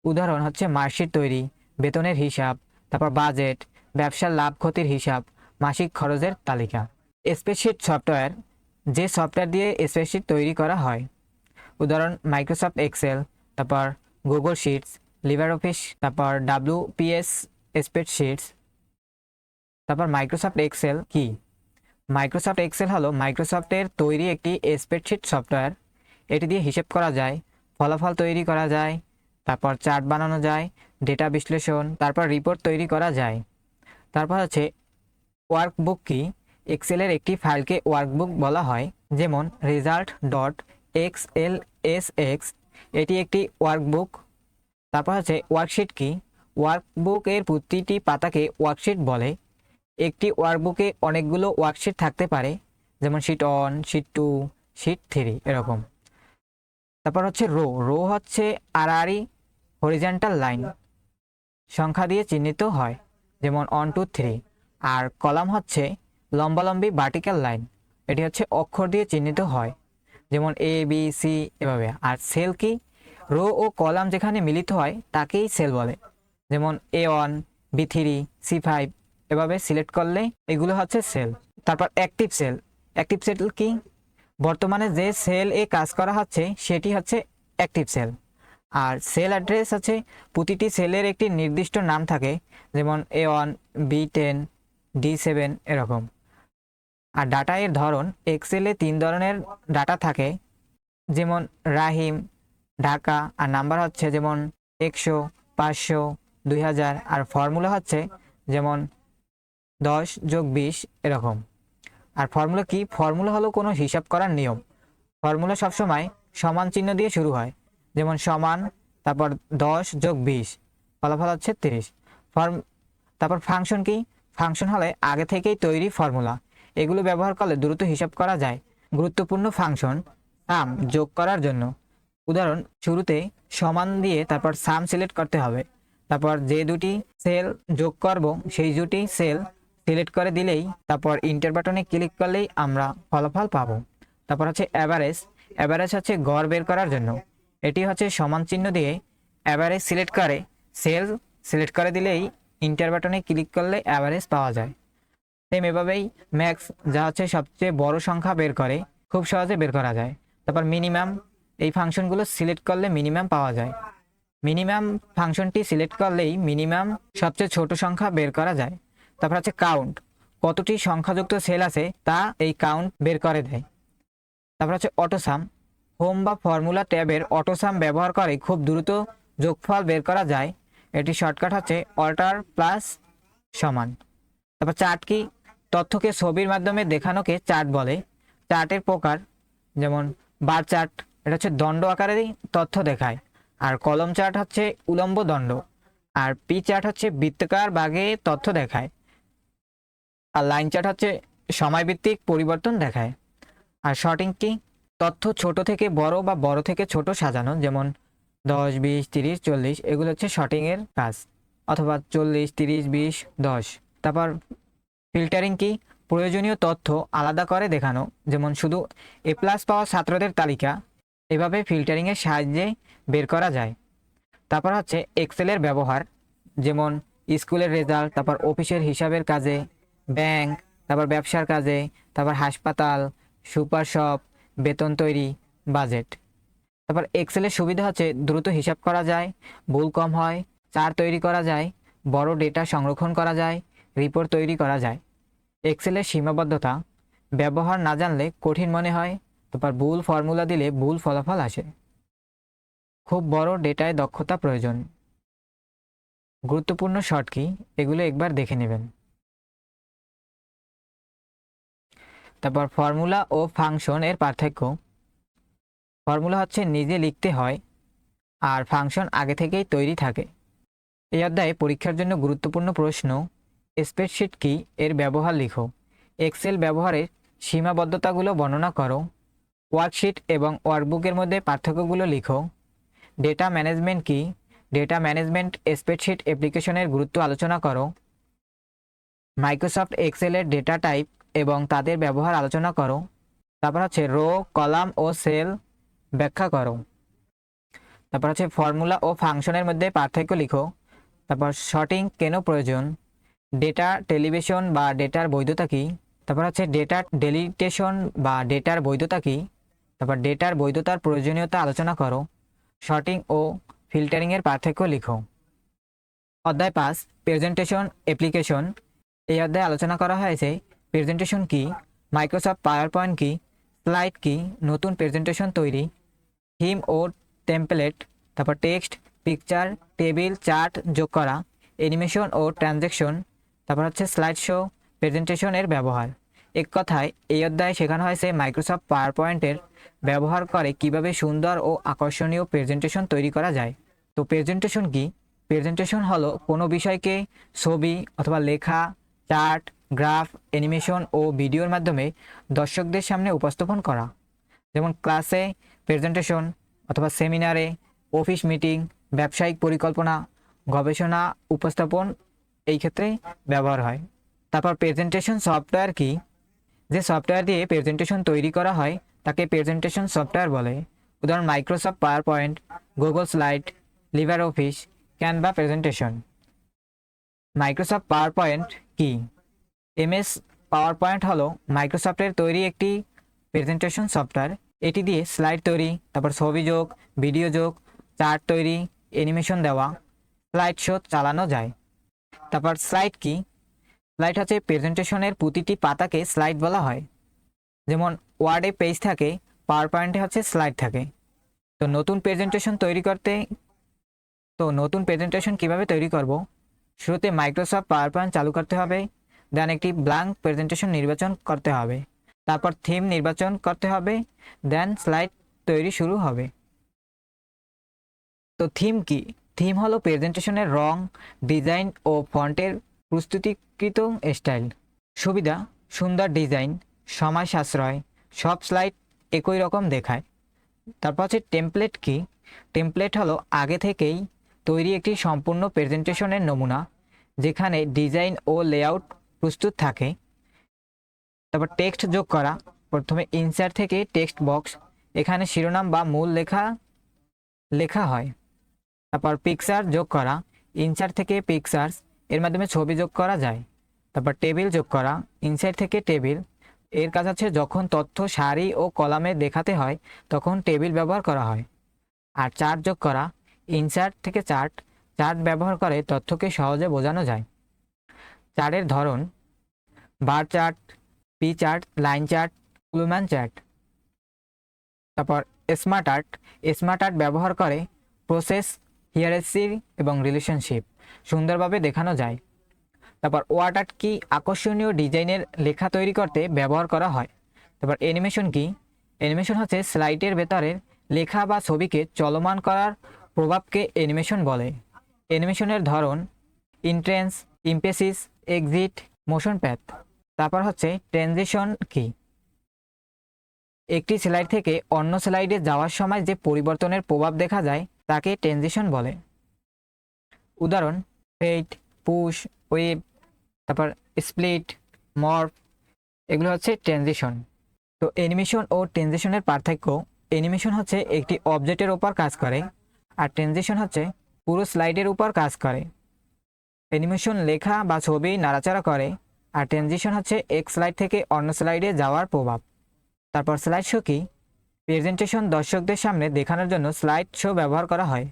উদাহরণ হচ্ছে মার্কশিট তৈরি, বেতনের হিসাব, তারপর বাজেট, ব্যবসার লাভ ক্ষতির হিসাব, মাসিক খরচের তালিকা। স্প্রেডশিট সফটওয়্যার, যে সফটওয়্যার দিয়ে স্প্রেডশিট তৈরি করা হয়, উদাহরণ মাইক্রোসফট এক্সেল, তারপর গুগল শিটস, লিভার অফিস, তারপর WPS স্প্রেডশিটস। তারপর মাইক্রোসফট এক্সেল কি, মাইক্রোসফট এক্সেল হলো মাইক্রোসফটের তৈরি একটি স্প্রেডশিট সফটওয়্যার, এটি দিয়ে হিসেব করা যায়, ফলাফল তৈরি করা যায়, তারপর চার্ট বানানো যায়, ডেটা বিশ্লেষণ, তারপর রিপোর্ট তৈরি করা যায়। তারপর হচ্ছে ওয়ার্কবুক কি, এক্সেলের একটি ফাইলকে ওয়ার্কবুক বলা হয়, যেমন result.xlsx, এটি একটি ওয়ার্কবুক। তারপর হচ্ছে ওয়ার্কশিট কি, ওয়ার্কবুকের প্রতিটি পাতাকে ওয়ার্কশিট বলে, একটি ওয়ার্কবুকে অনেকগুলো ওয়ার্কশিট থাকতে পারে, যেমন শিট 1, শিট 2, শিট 3 এরকম। তারপর হচ্ছে রো, রো হচ্ছে আড়াআড়ি হরিজন্টাল লাইন, সংখ্যা দিয়ে চিহ্নিত হয়, যেমন 1 2 3। আর কলাম হচ্ছে লম্বালম্বি ভার্টিক্যাল লাইন, এটি হচ্ছে অক্ষর দিয়ে চিহ্নিত হয়, যেমন ABC এভাবে। আর সেল কি, রো ও কলাম যেখানে মিলিত হয় তাকেই সেল বলে, যেমন A1, B3, C5 এভাবে সিলেক্ট করলে এগুলো হচ্ছে সেল। তারপর অ্যাক্টিভ সেল, অ্যাক্টিভ সেল কি, বর্তমানে যে সেল এ কাজ করা হচ্ছে সেটি হচ্ছে অ্যাক্টিভ সেল। আর সেল অ্যাড্রেস আছে, প্রতিটি সেলের একটি নির্দিষ্ট নাম থাকে, যেমন A1, B10, D7 এরকম। আর ডাটা এর ধরন, এক্সেলে 3 ধরনের ডাটা থাকে, যেমন রাহিম, ঢাকা, আর নাম্বার হচ্ছে যেমন 100, 500, 2000, আর ফর্মুলা হচ্ছে যেমন 10+20 এরকম। আর ফর্মুলা কি? ফর্মুলা হলো কোনো হিসাব করার নিয়ম। ফর্মুলা সবসময় সমান চিহ্ন দিয়ে শুরু হয়, যেমন সমান, তারপর 10+20, ফলাফল হচ্ছে 30। তারপর ফাংশন কি? ফাংশন হলে আগে থেকেই তৈরি ফর্মুলা, এগুলো ব্যবহার করলে দ্রুত হিসাব করা যায়। গুরুত্বপূর্ণ ফাংশন সাম যোগ করার জন্য। উদাহরণ, শুরুতে সমান দিয়ে তারপর সাম সিলেক্ট করতে হবে, তারপর যে দুটি সেল যোগ করব সেই দুটি সেল সিলেক্ট করে দিলেই তারপর ইন্টার বাটনে ক্লিক করলেই আমরা ফলাফল পাবো। তারপর হচ্ছে অ্যাভারেজ। অ্যাভারেজ হচ্ছে গড় বের করার জন্য। এটি হচ্ছে সমান চিহ্ন দিয়ে অ্যাভারেজ সিলেক্ট করে সেল সিলেক্ট করে দিলেই ইন্টার বাটনে ক্লিক করলে অ্যাভারেজ পাওয়া যায়। সেম এভাবেই ম্যাক্স, যা হচ্ছে সবচেয়ে বড় সংখ্যা বের করে, খুব সহজে বের করা যায়। তারপর মিনিমাম, এই ফাংশনগুলো সিলেক্ট করলে মিনিমাম পাওয়া যায়। মিনিমাম ফাংশনটি সিলেক্ট করলেই মিনিমাম সবচেয়ে ছোট সংখ্যা বের করা যায়। তারপর হচ্ছে কাউন্ট, কতটি সংখ্যাযুক্ত সেল আছে তা এই কাউন্ট বের করে দেয়। তারপর হচ্ছে অটোসাম, হোম বা ফর্মুলা ট্যাবের অটোসাম ব্যবহার করে খুব দ্রুত যোগফল বের করা যায়। এটি শর্টকাট হচ্ছে অল্টার প্লাস সমান। তারপর চার্ট কি? তথ্যকে ছবির মাধ্যমে দেখানোকে চার্ট বলে। চার্টের প্রকার যেমন বার চার্ট, এটা হচ্ছে দণ্ড আকারেরই তথ্য দেখায়, আর কলম চার্ট হচ্ছে উলম্ব দণ্ড, আর পি চার্ট হচ্ছে বৃত্তাকার ভাগে তথ্য দেখায়, আর লাইন চার্ট হচ্ছে সময়ভিত্তিক পরিবর্তন দেখায়। আর শর্টিং কি? তথ্য ছোট থেকে বড় বা বড় থেকে ছোট সাজানো, যেমন 10, 20, 30, 40, এগুলো হচ্ছে শর্টিং এর কাজ, অথবা 40, 30, 20, 10। তারপর ফিল্টারিং কি? প্রয়োজনীয় তথ্য আলাদা করে দেখানো, যেমন শুধু এ প্লাস পাওয়া ছাত্রদের তালিকা, এভাবে ফিল্টারিং এর সাহায্যে বের করা যায়। তারপর হচ্ছে এক্সেলের ব্যবহার, যেমন স্কুলের রেজাল্ট, তারপর অফিসের হিসাবের কাজে, ব্যাংক, তারপর ব্যবসার কাজে, তারপর হাসপাতাল, সুপার শপ, বেতন তৈরি, বাজেট। তারপর এক্সেলের সুবিধা হচ্ছে দ্রুত হিসাব করা যায়, ভুল কম হয়, চার্ট তৈরি করা যায়, বড় ডেটা সংরক্ষণ করা যায়, রিপোর্ট তৈরি করা যায়। এক্সেলের সীমাবদ্ধতা, ব্যবহার না জানলে কঠিন মনে হয়, তারপর ভুল ফর্মুলা দিলে ভুল ফলাফল আসে, খুব বড় ডেটায় দক্ষতা প্রয়োজন। গুরুত্বপূর্ণ শর্ট কি? এগুলো একবার দেখে নেবেন। তারপর ফর্মুলা ও ফাংশন এর পার্থক্য। ফর্মুলা হচ্ছে নিজে লিখতে হয়, আর ফাংশন আগে থেকেই তৈরি থাকে। এই অধ্যায়ে পরীক্ষার জন্য গুরুত্বপূর্ণ প্রশ্ন, স্প্রেডশিট কি, এর ব্যবহার লিখো। এক্সেল ব্যবহারের সীমাবদ্ধতাগুলো বর্ণনা করো। ওয়ার্কশিট এবং ওয়ার্কবুকের মধ্যে পার্থক্যগুলো লিখো। ডেটা ম্যানেজমেন্ট কি? ডেটা ম্যানেজমেন্ট স্প্রেডশিট অ্যাপ্লিকেশনের গুরুত্ব আলোচনা করো। মাইক্রোসফট এক্সেলের ডেটা টাইপ এবং তাদের ব্যবহার আলোচনা করো। তারপর হচ্ছে রো, কলাম ও সেল ব্যাখ্যা করো। তারপর হচ্ছে ফর্মুলা ও ফাংশনের মধ্যে পার্থক্য লিখো। তারপর শর্টিং কেন প্রয়োজন, ডেটা টেলিভিশন বা ডেটার বৈধতা কী, তারপর হচ্ছে ডেটা ডেলিটেশন বা ডেটার বৈধতা কী, তারপর ডেটার বৈধতার প্রয়োজনীয়তা আলোচনা করো। শর্টিং ও ফিল্টারিংয়ের পার্থক্য লিখো। অধ্যায় 5, প্রেজেন্টেশন অ্যাপ্লিকেশন। এই অধ্যায়ে আলোচনা করা হয়েছে প্রেজেন্টেশন কি, মাইক্রোসফট পাওয়ার পয়েন্ট কি, স্লাইড কি, নতুন প্রেজেন্টেশন তৈরি, থিম ও টেমপ্লেট, তারপর টেক্সট, পিকচার, টেবিল, চার্ট যোগ করা, অ্যানিমেশন ও ট্রানজ্যাকশন, তারপর হচ্ছে স্লাইড শো, প্রেজেন্টেশনের ব্যবহার। এক কথায় এই অধ্যায়ে শেখানো হয়েছে মাইক্রোসফট পাওয়ার পয়েন্টের ব্যবহার করে কিভাবে সুন্দর ও আকর্ষণীয় প্রেজেন্টেশন তৈরি করা যায়। তো প্রেজেন্টেশন কি? প্রেজেন্টেশন হলো কোনো বিষয়কে ছবি অথবা লেখা, চার্ট, গ্রাফ, অ্যানিমেশন ও ভিডিওর মাধ্যমে দর্শকদের সামনে উপস্থাপন করা, যেমন ক্লাসে প্রেজেন্টেশন, অথবা সেমিনারে, অফিস মিটিং, ব্যবসায়িক পরিকল্পনা, গবেষণা উপস্থাপন, এই ক্ষেত্রে ব্যবহার হয়। তারপর প্রেজেন্টেশন সফটওয়্যার কি? যে সফটওয়্যার দিয়ে প্রেজেন্টেশন তৈরি করা হয় তাকে প্রেজেন্টেশন সফটওয়্যার বলে। উদাহরণ Microsoft power point, Google slide, liver office, Canva presentation. Microsoft power point কি? এমএস পাওয়ার পয়েন্ট হলো মাইক্রোসফটের তৈরি একটি প্রেজেন্টেশন সফটওয়্যার। এটি দিয়ে স্লাইড তৈরি, তারপর ছবি যোগ, ভিডিও যোগ, চার্ট তৈরি, অ্যানিমেশন দেওয়া, স্লাইড শো চালানো যায়। তারপর স্লাইড কি? স্লাইড হচ্ছে প্রেজেন্টেশনের প্রতিটি পাতাকে স্লাইড বলা হয়। যেমন ওয়ার্ডে পেজ থাকে, পাওয়ার পয়েন্টে হচ্ছে স্লাইড থাকে। তো নতুন প্রেজেন্টেশন কিভাবে তৈরি করব? শুরুতে মাইক্রোসফট পাওয়ার পয়েন্ট চালু করতে হবে, দেন একটি ব্ল্যাঙ্ক প্রেজেন্টেশন নির্বাচন করতে হবে, তারপর থিম নির্বাচন করতে হবে, দেন স্লাইড তৈরি শুরু হবে। তো থিম কি? থিম হলো প্রেজেন্টেশনের রং, ডিজাইন ও ফন্টের প্রস্তুতিকৃত স্টাইল। সুবিধা: সুন্দর ডিজাইন, সময় সাশ্রয়, সব স্লাইড একই রকম দেখায়। তারপর হচ্ছে টেমপ্লেট কি? টেমপ্লেট হলো আগে থেকেই তৈরি একটি সম্পূর্ণ প্রেজেন্টেশনের নমুনা, যেখানে ডিজাইন ও লেআউট প্রস্তুত থাকে। তারপর টেক্সট যোগ করা। প্রথমে ইনসার্ট থেকে টেক্সট বক্স, এখানে শিরোনাম বা মূল লেখা হয়। তারপর পিকচার যোগ করা। ইনসার্ট থেকে পিকচার্স, এর মাধ্যমে ছবি যোগ করা যায়। তারপর টেবিল যোগ করা। ইনসার্ট থেকে টেবিল, এর কাজ হচ্ছে যখন তথ্য সারি ও কলামে দেখাতে হয় তখন টেবিল ব্যবহার করা হয়। আর চার্ট যোগ করা। ইনসার্ট থেকে চার্ট ব্যবহার করে তথ্যকে সহজে বোঝানো যায়। চার্টের ধরন: bar chart, pie chart, line chart, column chart. তারপর স্মার্ট আর্ট ব্যবহার করে প্রসেস, হিয়ারার্কি এবং রিলেশনশিপ সুন্দরভাবে দেখানো যায়। তারপর ওয়ার্ড আর্ট কি? আকর্ষণীয় ডিজাইনের লেখা তৈরি করতে ব্যবহার করা হয়। তারপর অ্যানিমেশন কি? অ্যানিমেশন হচ্ছে স্লাইডের ভেতরের লেখা বা ছবিকে চলমান করার প্রভাবকে অ্যানিমেশন বলে। অ্যানিমেশনের ধরন: ইন্ট্রেন্স, ইমপ্রেসিস, এক্সিট, মোশন প্যাথ। তারপর হচ্ছে ট্রানজিশন কি? একটি স্লাইড থেকে অন্য স্লাইডে যাওয়ার সময় যে পরিবর্তনের প্রভাব দেখা যায় তাকে ট্রানজিশন বলে। উদাহরণ: ফেড, পুশ, ওয়েভ, তারপর স্প্লিট, মর্ফ, এগুলো হচ্ছে ট্রানজিশন। তো অ্যানিমেশন ও ট্রানজিশনের পার্থক্য: অ্যানিমেশন হচ্ছে একটি অবজেক্টের উপর কাজ করে, আর ট্রানজিশন হচ্ছে পুরো স্লাইডের উপর কাজ করে। অ্যানিমেশন লেখা বা ছবি নাড়াচাড়া করে, আর ট্রানজিশন হচ্ছে এক স্লাইড থেকে অন্য স্লাইডে যাওয়ার প্রভাব। তারপর স্লাইড শো কি? প্রেজেন্টেশন দর্শকদের সামনে দেখানোর জন্য স্লাইড শো ব্যবহার করা হয়।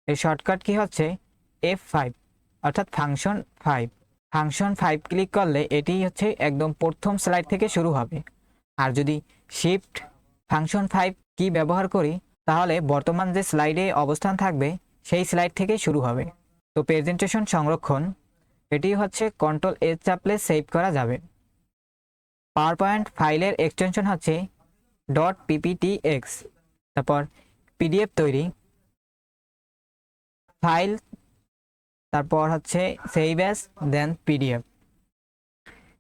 এর শর্টকাট কি হচ্ছে F5, অর্থাৎ ফাংশন 5 ক্লিক করলে এটি হচ্ছে একদম প্রথম স্লাইড থেকে শুরু হবে। আর যদি শিফট ফাংশন 5 কি ব্যবহার করি তাহলে বর্তমান যে স্লাইডে অবস্থান থাকবে সেই স্লাইড থেকে শুরু হবে। তো প্রেজেন্টেশন সংরক্ষণ, এটি হচ্ছে Ctrl+S চাপলে সেভ করা যাবে। পাওয়ার পয়েন্ট ফাইলের এক্সটেনশন হচ্ছে .pptx। তারপর পিডিএফ তৈরি, ফাইল, তারপর হচ্ছে সেভ অ্যাজ, দেন পিডিএফ।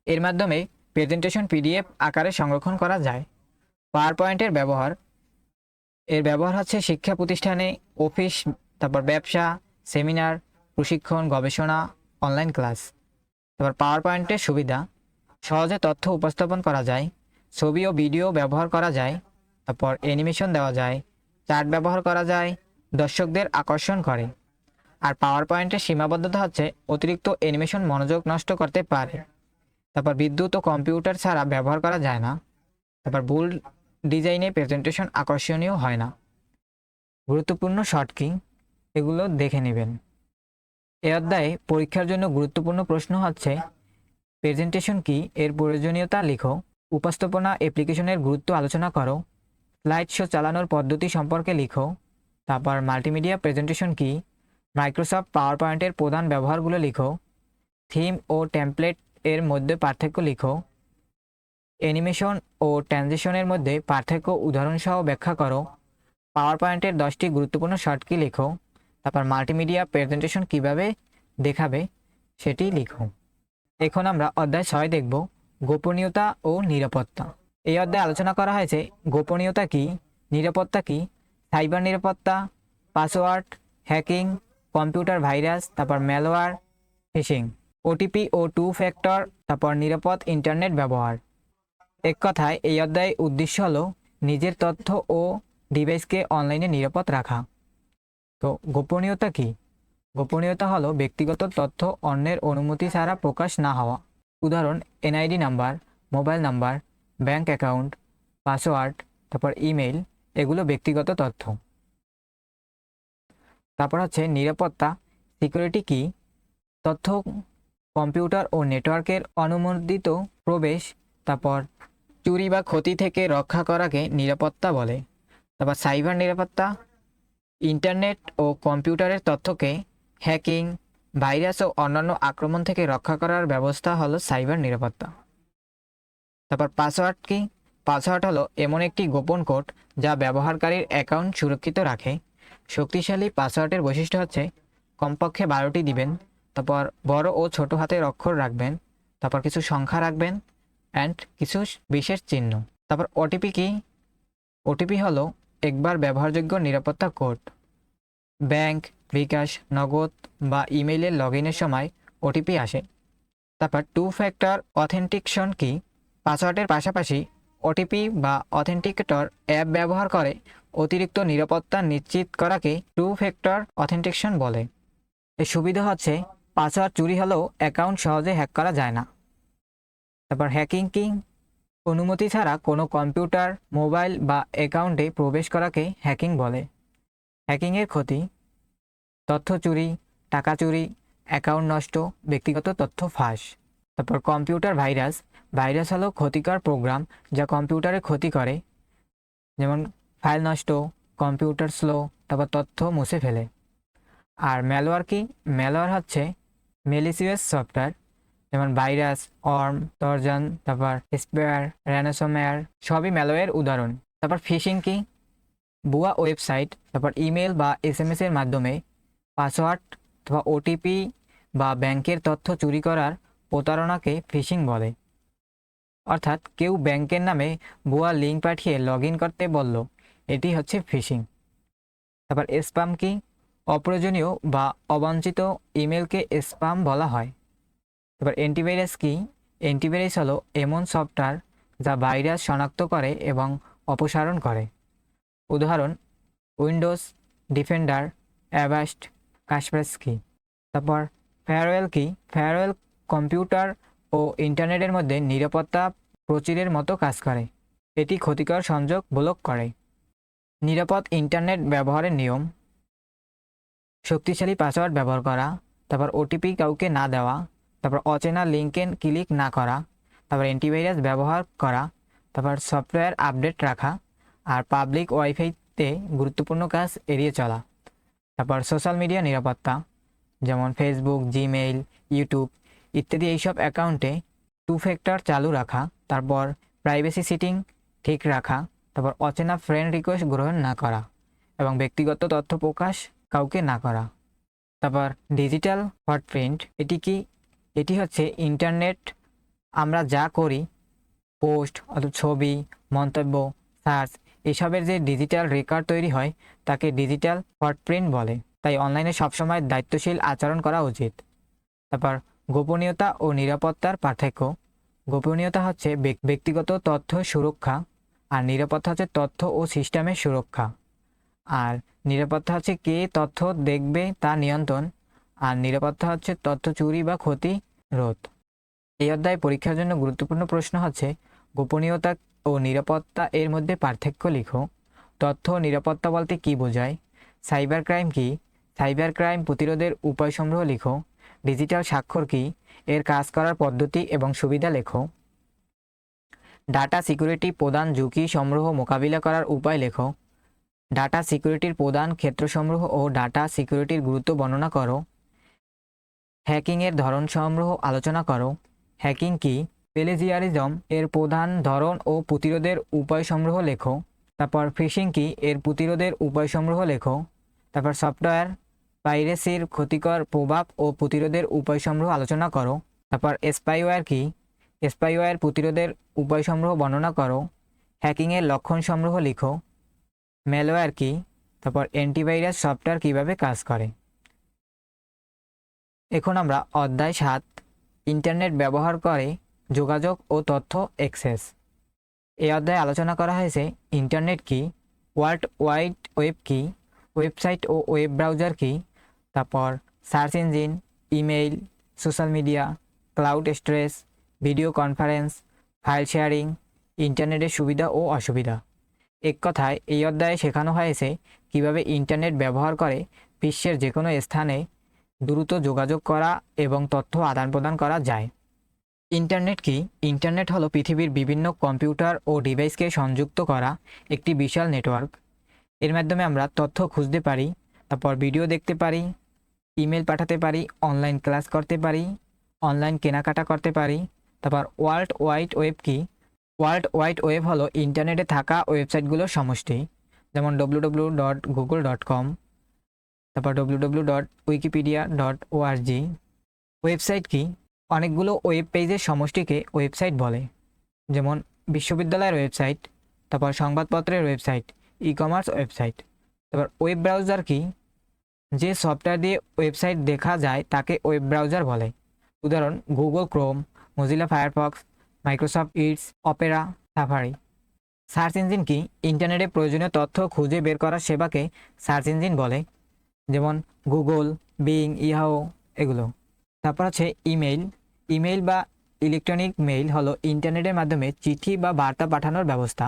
এর মাধ্যমে প্রেজেন্টেশন পিডিএফ আকারে সংরক্ষণ করা যায়। পাওয়ার পয়েন্টের ব্যবহার হচ্ছে শিক্ষা প্রতিষ্ঠানে, অফিস, তারপর ব্যবসা, সেমিনার, প্রশিক্ষণ, গবেষণা, অনলাইন ক্লাস। তারপর পাওয়ার পয়েন্টের সুবিধা: সহজে তথ্য উপস্থাপন করা যায়, ছবি ও ভিডিও ব্যবহার করা যায়, তারপর অ্যানিমেশন দেওয়া যায়, চার্ট ব্যবহার করা যায়, দর্শকদের আকর্ষণ করে। আর পাওয়ার পয়েন্টের সীমাবদ্ধতা হচ্ছে অতিরিক্ত অ্যানিমেশন মনোযোগ নষ্ট করতে পারে। তারপর বিদ্যুৎ ও কম্পিউটার ছাড়া ব্যবহার করা যায় না। তারপর বোল্ড ডিজাইনে প্রেজেন্টেশন আকর্ষণীয় হয় না। গুরুত্বপূর্ণ শর্ট কি? এগুলো দেখে নেবেন। এই অধ্যায়ে পরীক্ষার জন্য গুরুত্বপূর্ণ প্রশ্ন হচ্ছে: প্রেজেন্টেশন কি, এর প্রয়োজনীয়তা লিখো, উপস্থাপনা অ্যাপ্লিকেশনের গুরুত্ব আলোচনা করো, স্লাইড শো চালানোর পদ্ধতি সম্পর্কে লিখো, তারপর মাল্টিমিডিয়া প্রেজেন্টেশন কি, মাইক্রোসফট পাওয়ার পয়েন্টের প্রধান ব্যবহারগুলো লিখো, থিম ও টেমপ্লেট এর মধ্যে পার্থক্য লিখো, অ্যানিমেশন ও ট্রানজিশনের মধ্যে পার্থক্য উদাহরণসহ ব্যাখ্যা করো, পাওয়ার পয়েন্টের 10টি গুরুত্বপূর্ণ শর্ট কি লিখো, তারপর মাল্টিমিডিয়া প্রেজেন্টেশন কিভাবে দেখাবে সেটি লিখো। এখন আমরা অধ্যায় 6 দেখব, গোপনীয়তা ও নিরাপত্তা। এই অধ্যায়ে আলোচনা করা হয়েছে গোপনীয়তা কি, নিরাপত্তা কি, সাইবার নিরাপত্তা, পাসওয়ার্ড, হ্যাকিং, কম্পিউটার ভাইরাস, তারপর ম্যালওয়্যার, ফিশিং, ওটিপি ও 2 ফ্যাক্টর, তারপর নিরাপদ ইন্টারনেট ব্যবহার। এক কথায় এই অধ্যায়ের উদ্দেশ্য হলো নিজের তথ্য ও ডিভাইসকে অনলাইনে নিরাপদ রাখা। তো গোপনীয়তা কি? গোপনীয়তা হলো ব্যক্তিগত তথ্য অন্যের অনুমতি ছাড়া প্রকাশ না হওয়া। উদাহরণ: NID number, mobile number, bank account, password, তারপর ইমেল, এগুলো ব্যক্তিগত তথ্য। তারপর হচ্ছে নিরাপত্তা, সিকিউরিটি কি? তথ্য কম্পিউটার ও নেটওয়ার্কের অনুমোদিত প্রবেশ, তারপর চুরি বা ক্ষতি থেকে রক্ষা করাকে নিরাপত্তা বলে। তারপর সাইবার নিরাপত্তা, ইন্টারনেট ও কম্পিউটারের তথ্যকে হ্যাকিং, ভাইরাস ও অন্যান্য আক্রমণ থেকে রক্ষা করার ব্যবস্থা হলো সাইবার নিরাপত্তা। তারপর পাসওয়ার্ড কি? পাসওয়ার্ড হলো এমন একটি গোপন কোড যা ব্যবহারকারীর অ্যাকাউন্ট সুরক্ষিত রাখে। শক্তিশালী পাসওয়ার্ডের বৈশিষ্ট্য হচ্ছে কমপক্ষে 12টি দিবেন, তারপর বড় ও ছোট হাতের অক্ষর রাখবেন, তারপর কিছু সংখ্যা রাখবেন অ্যান্ড কিছু বিশেষ চিহ্ন। তারপর ওটিপি কি? ওটিপি হলো একবার ব্যবহারযোগ্য নিরাপত্তা কোড। ব্যাংক, বিকাশ, নগদ বা ইমেইলের লগইনের সময় ওটিপি আসে। তারপর টু ফ্যাক্টর অথেন্টিকেশন কি? পাসওয়ার্ডের পাশাপাশি ওটিপি বা অথেন্টিকেটর অ্যাপ ব্যবহার করে অতিরিক্ত নিরাপত্তা নিশ্চিত করাকে টু ফ্যাক্টর অথেন্টিকেশন বলে। এর সুবিধা হচ্ছে পাসওয়ার্ড চুরি হলেও অ্যাকাউন্ট সহজে হ্যাক করা যায় না। তারপর হ্যাকিং কি? অনুমতি ছাড়া কোনো কম্পিউটার, মোবাইল বা অ্যাকাউন্টে প্রবেশ করাকে হ্যাকিং বলে। হ্যাকিংয়ের ক্ষতি: তথ্য চুরি, টাকা চুরি, অ্যাকাউন্ট নষ্ট, ব্যক্তিগত তথ্য ফাঁস। তারপর কম্পিউটার ভাইরাস। ভাইরাস হলো ক্ষতিকর প্রোগ্রাম যা কম্পিউটারে ক্ষতি করে, যেমন ফাইল নষ্ট, কম্পিউটার স্লো, তারপর তথ্য মুছে ফেলে। আর ম্যালওয়্যার কি? ম্যালওয়্যার হচ্ছে মেলিসিয়াস সফটওয়্যার, যেমন ভাইরাস, অর্ম, ট্রোজান, তারপর স্পেয়ার, র্যানসমওয়্যার সবই ম্যালওয়্যারের উদাহরণ। তারপর ফিশিং কি? ভুয়া ওয়েবসাইট, তারপর ইমেল বা এসএমএস এর মাধ্যমে পাসওয়ার্ড অথবা ওটিপি বা ব্যাংকের তথ্য চুরি করার প্রতারণাকে ফিশিং বলে। অর্থাৎ কেউ ব্যাংকের নামে ভুয়া লিঙ্ক পাঠিয়ে লগ ইন করতে বলল, এটি হচ্ছে ফিশিং। তারপর স্প্যাম কি? অপ্রয়োজনীয় বা অবাঞ্ছিত ইমেলকে স্প্যাম বলা হয়। তারপর অ্যান্টিভাইরাস কি? অ্যান্টিভাইরাস হলো এমন সফটওয়্যার যা ভাইরাস শনাক্ত করে এবং অপসারণ করে। উদাহরণ: উইন্ডোজ, ডিফেন্ডার, অ্যাভাস্ট, কাসপারস্কি। তারপর ফায়ারওয়াল কি? ফায়ারওয়াল কম্পিউটার ও ইন্টারনেটের মধ্যে নিরাপত্তা প্রাচীরের মতো কাজ করে। এটি ক্ষতিকর সংযোগ ব্লক করে। নিরাপদ ইন্টারনেট ব্যবহারের নিয়ম: শক্তিশালী পাসওয়ার্ড ব্যবহার করা, তারপর ওটিপি কাউকে না দেওয়া, তারপর অচেনা লিঙ্কে ক্লিক না করা, তারপর অ্যান্টিভাইরাস ব্যবহার করা, তারপর সফটওয়্যার আপডেট রাখা, আর পাবলিক ওয়াইফাইতে গুরুত্বপূর্ণ কাজ এড়িয়ে চলা। তারপর সোশ্যাল মিডিয়া নিরাপত্তা, যেমন ফেসবুক, জিমেইল, ইউটিউব ইত্যাদি এইসব অ্যাকাউন্টে টু ফ্যাক্টর চালু রাখা, তারপর প্রাইভেসি সেটিং ঠিক রাখা, তারপর অচেনা ফ্রেন্ড রিকোয়েস্ট গ্রহণ না করা এবং ব্যক্তিগত তথ্য প্রকাশ কাউকে না করা। তারপর ডিজিটাল ফুটপ্রিন্ট, এটি কি? এটি হচ্ছে ইন্টারনেট আমরা যা করি, পোস্ট অথবা ছবি, মন্তব্য, সার্চ এসবের যে ডিজিটাল রেকর্ড তৈরি হয় তাকে ডিজিটাল ফুটপ্রিন্ট বলে। তাই অনলাইনে সবসময় দায়িত্বশীল আচরণ করা উচিত। তারপর গোপনীয়তা ও নিরাপত্তার পার্থক্য: গোপনীয়তা হচ্ছে ব্যক্তিগত তথ্য সুরক্ষা, আর নিরাপত্তা হচ্ছে তথ্য ও সিস্টেমের সুরক্ষা। আর নিরাপত্তা হচ্ছে কে তথ্য দেখবে তা নিয়ন্ত্রণ, আর নিরাপত্তা হচ্ছে তথ্য চুরি বা ক্ষতি রোধ। এই অধ্যায়ে পরীক্ষার জন্য গুরুত্বপূর্ণ প্রশ্ন হচ্ছে গোপনীয়তা ও নিরাপত্তা এর মধ্যে পার্থক্য লিখো। তথ্য নিরাপত্তা বলতে কি বোঝায়? সাইবার ক্রাইম কি? সাইবার ক্রাইম প্রতিরোধের উপায়সমূহ লিখো। ডিজিটাল স্বাক্ষর কি? এর কাজ করার পদ্ধতি এবং সুবিধা লেখো। ডাটা সিকিউরিটি প্রধান ঝুঁকি সমূহ মোকাবিলা করার উপায় লেখো। ডাটা সিকিউরিটির প্রধান ক্ষেত্রসমূহ ও ডাটা সিকিউরিটির গুরুত্ব বর্ণনা করো। হ্যাকিংয়ের ধরনসমূহ আলোচনা করো। হ্যাকিং কি? প্লেজিয়ারিজম এর প্রধান ধরন ও প্রতিরোধের উপায়সমূহ লেখো। তারপর ফিশিং কি? এর প্রতিরোধের উপায়সমূহ লেখো। তারপর সফটওয়্যার পাইরেসির ক্ষতিকর প্রভাব ও প্রতিরোধের উপায়সমূহ আলোচনা করো। তারপর স্পাইওয়্যার কি? স্পাইওয়্যার প্রতিরোধের উপায়সমূহ বর্ণনা করো। হ্যাকিংয়ের লক্ষণসমূহ লিখো। ম্যালওয়্যার কি? তারপর অ্যান্টিভাইরাস সফটওয়্যার কিভাবে কাজ করে। এখন আমরা অধ্যায় 7 ইন্টারনেট ব্যবহার করে যোগাযোগ ও তথ্য অ্যাক্সেস। এই অধ্যায়ে আলোচনা করা হয়েছে ইন্টারনেট কি, ওয়ার্ল্ড ওয়াইড ওয়েব কি, ওয়েবসাইট ও ওয়েব ব্রাউজার কি, তারপর search engine, email, social media, cloud storage, video conference, file sharing, ইন্টারনেটের সুবিধা ও অসুবিধা। এক কথায় এই অধ্যায়ে শেখানো হয়েছে কিভাবে ইন্টারনেট ব্যবহার করে বিশ্বের যে কোনো স্থানে দ্রুত যোগাযোগ করা এবং তথ্য আদান প্রদান করা যায়। ইন্টারনেট কি? ইন্টারনেট হলো পৃথিবীর বিভিন্ন কম্পিউটার ও ডিভাইসকে সংযুক্ত করা একটি বিশাল নেটওয়ার্ক। এর মাধ্যমে আমরা তথ্য খুঁজতে পারি, তারপর ভিডিও দেখতে পারি, ইমেল পাঠাতে পারি, অনলাইন ক্লাস করতে পারি, অনলাইন কেনাকাটা করতে পারি। তারপর ওয়ার্ল্ড ওয়াইড ওয়েব কি? ওয়ার্ল্ড ওয়াইড ওয়েব হলো ইন্টারনেটে থাকা ওয়েবসাইটগুলোর সমষ্টি, যেমন www.google.com, তারপর www.wikipedia.org। ওয়েবসাইট কি? অনেকগুলো ওয়েব পেজের সমষ্টিকে ওয়েবসাইট বলে, যেমন বিশ্ববিদ্যালয়ের ওয়েবসাইট, তারপর সংবাদপত্রের ওয়েবসাইট, ই কমার্স ওয়েবসাইট। তারপর ওয়েব ব্রাউজার কি? যে সফটওয়্যার দিয়ে ওয়েবসাইট দেখা যায় তাকে ওয়েব ব্রাউজার বলে। উদাহরণ Google Chrome, Mozilla Firefox, Microsoft Edge, Opera, Safari. Search engine কি? ইন্টারনেটে প্রয়োজনীয় তথ্য খুঁজে বের করার সেবাকে সার্চ ইঞ্জিন বলে, যেমন গুগল, বিং, ইয়াহু এগুলো। তারপর হচ্ছে ইমেইল। ইমেইল বা ইলেকট্রনিক মেইল হলো ইন্টারনেটের মাধ্যমে চিঠি বা বার্তা পাঠানোর ব্যবস্থা।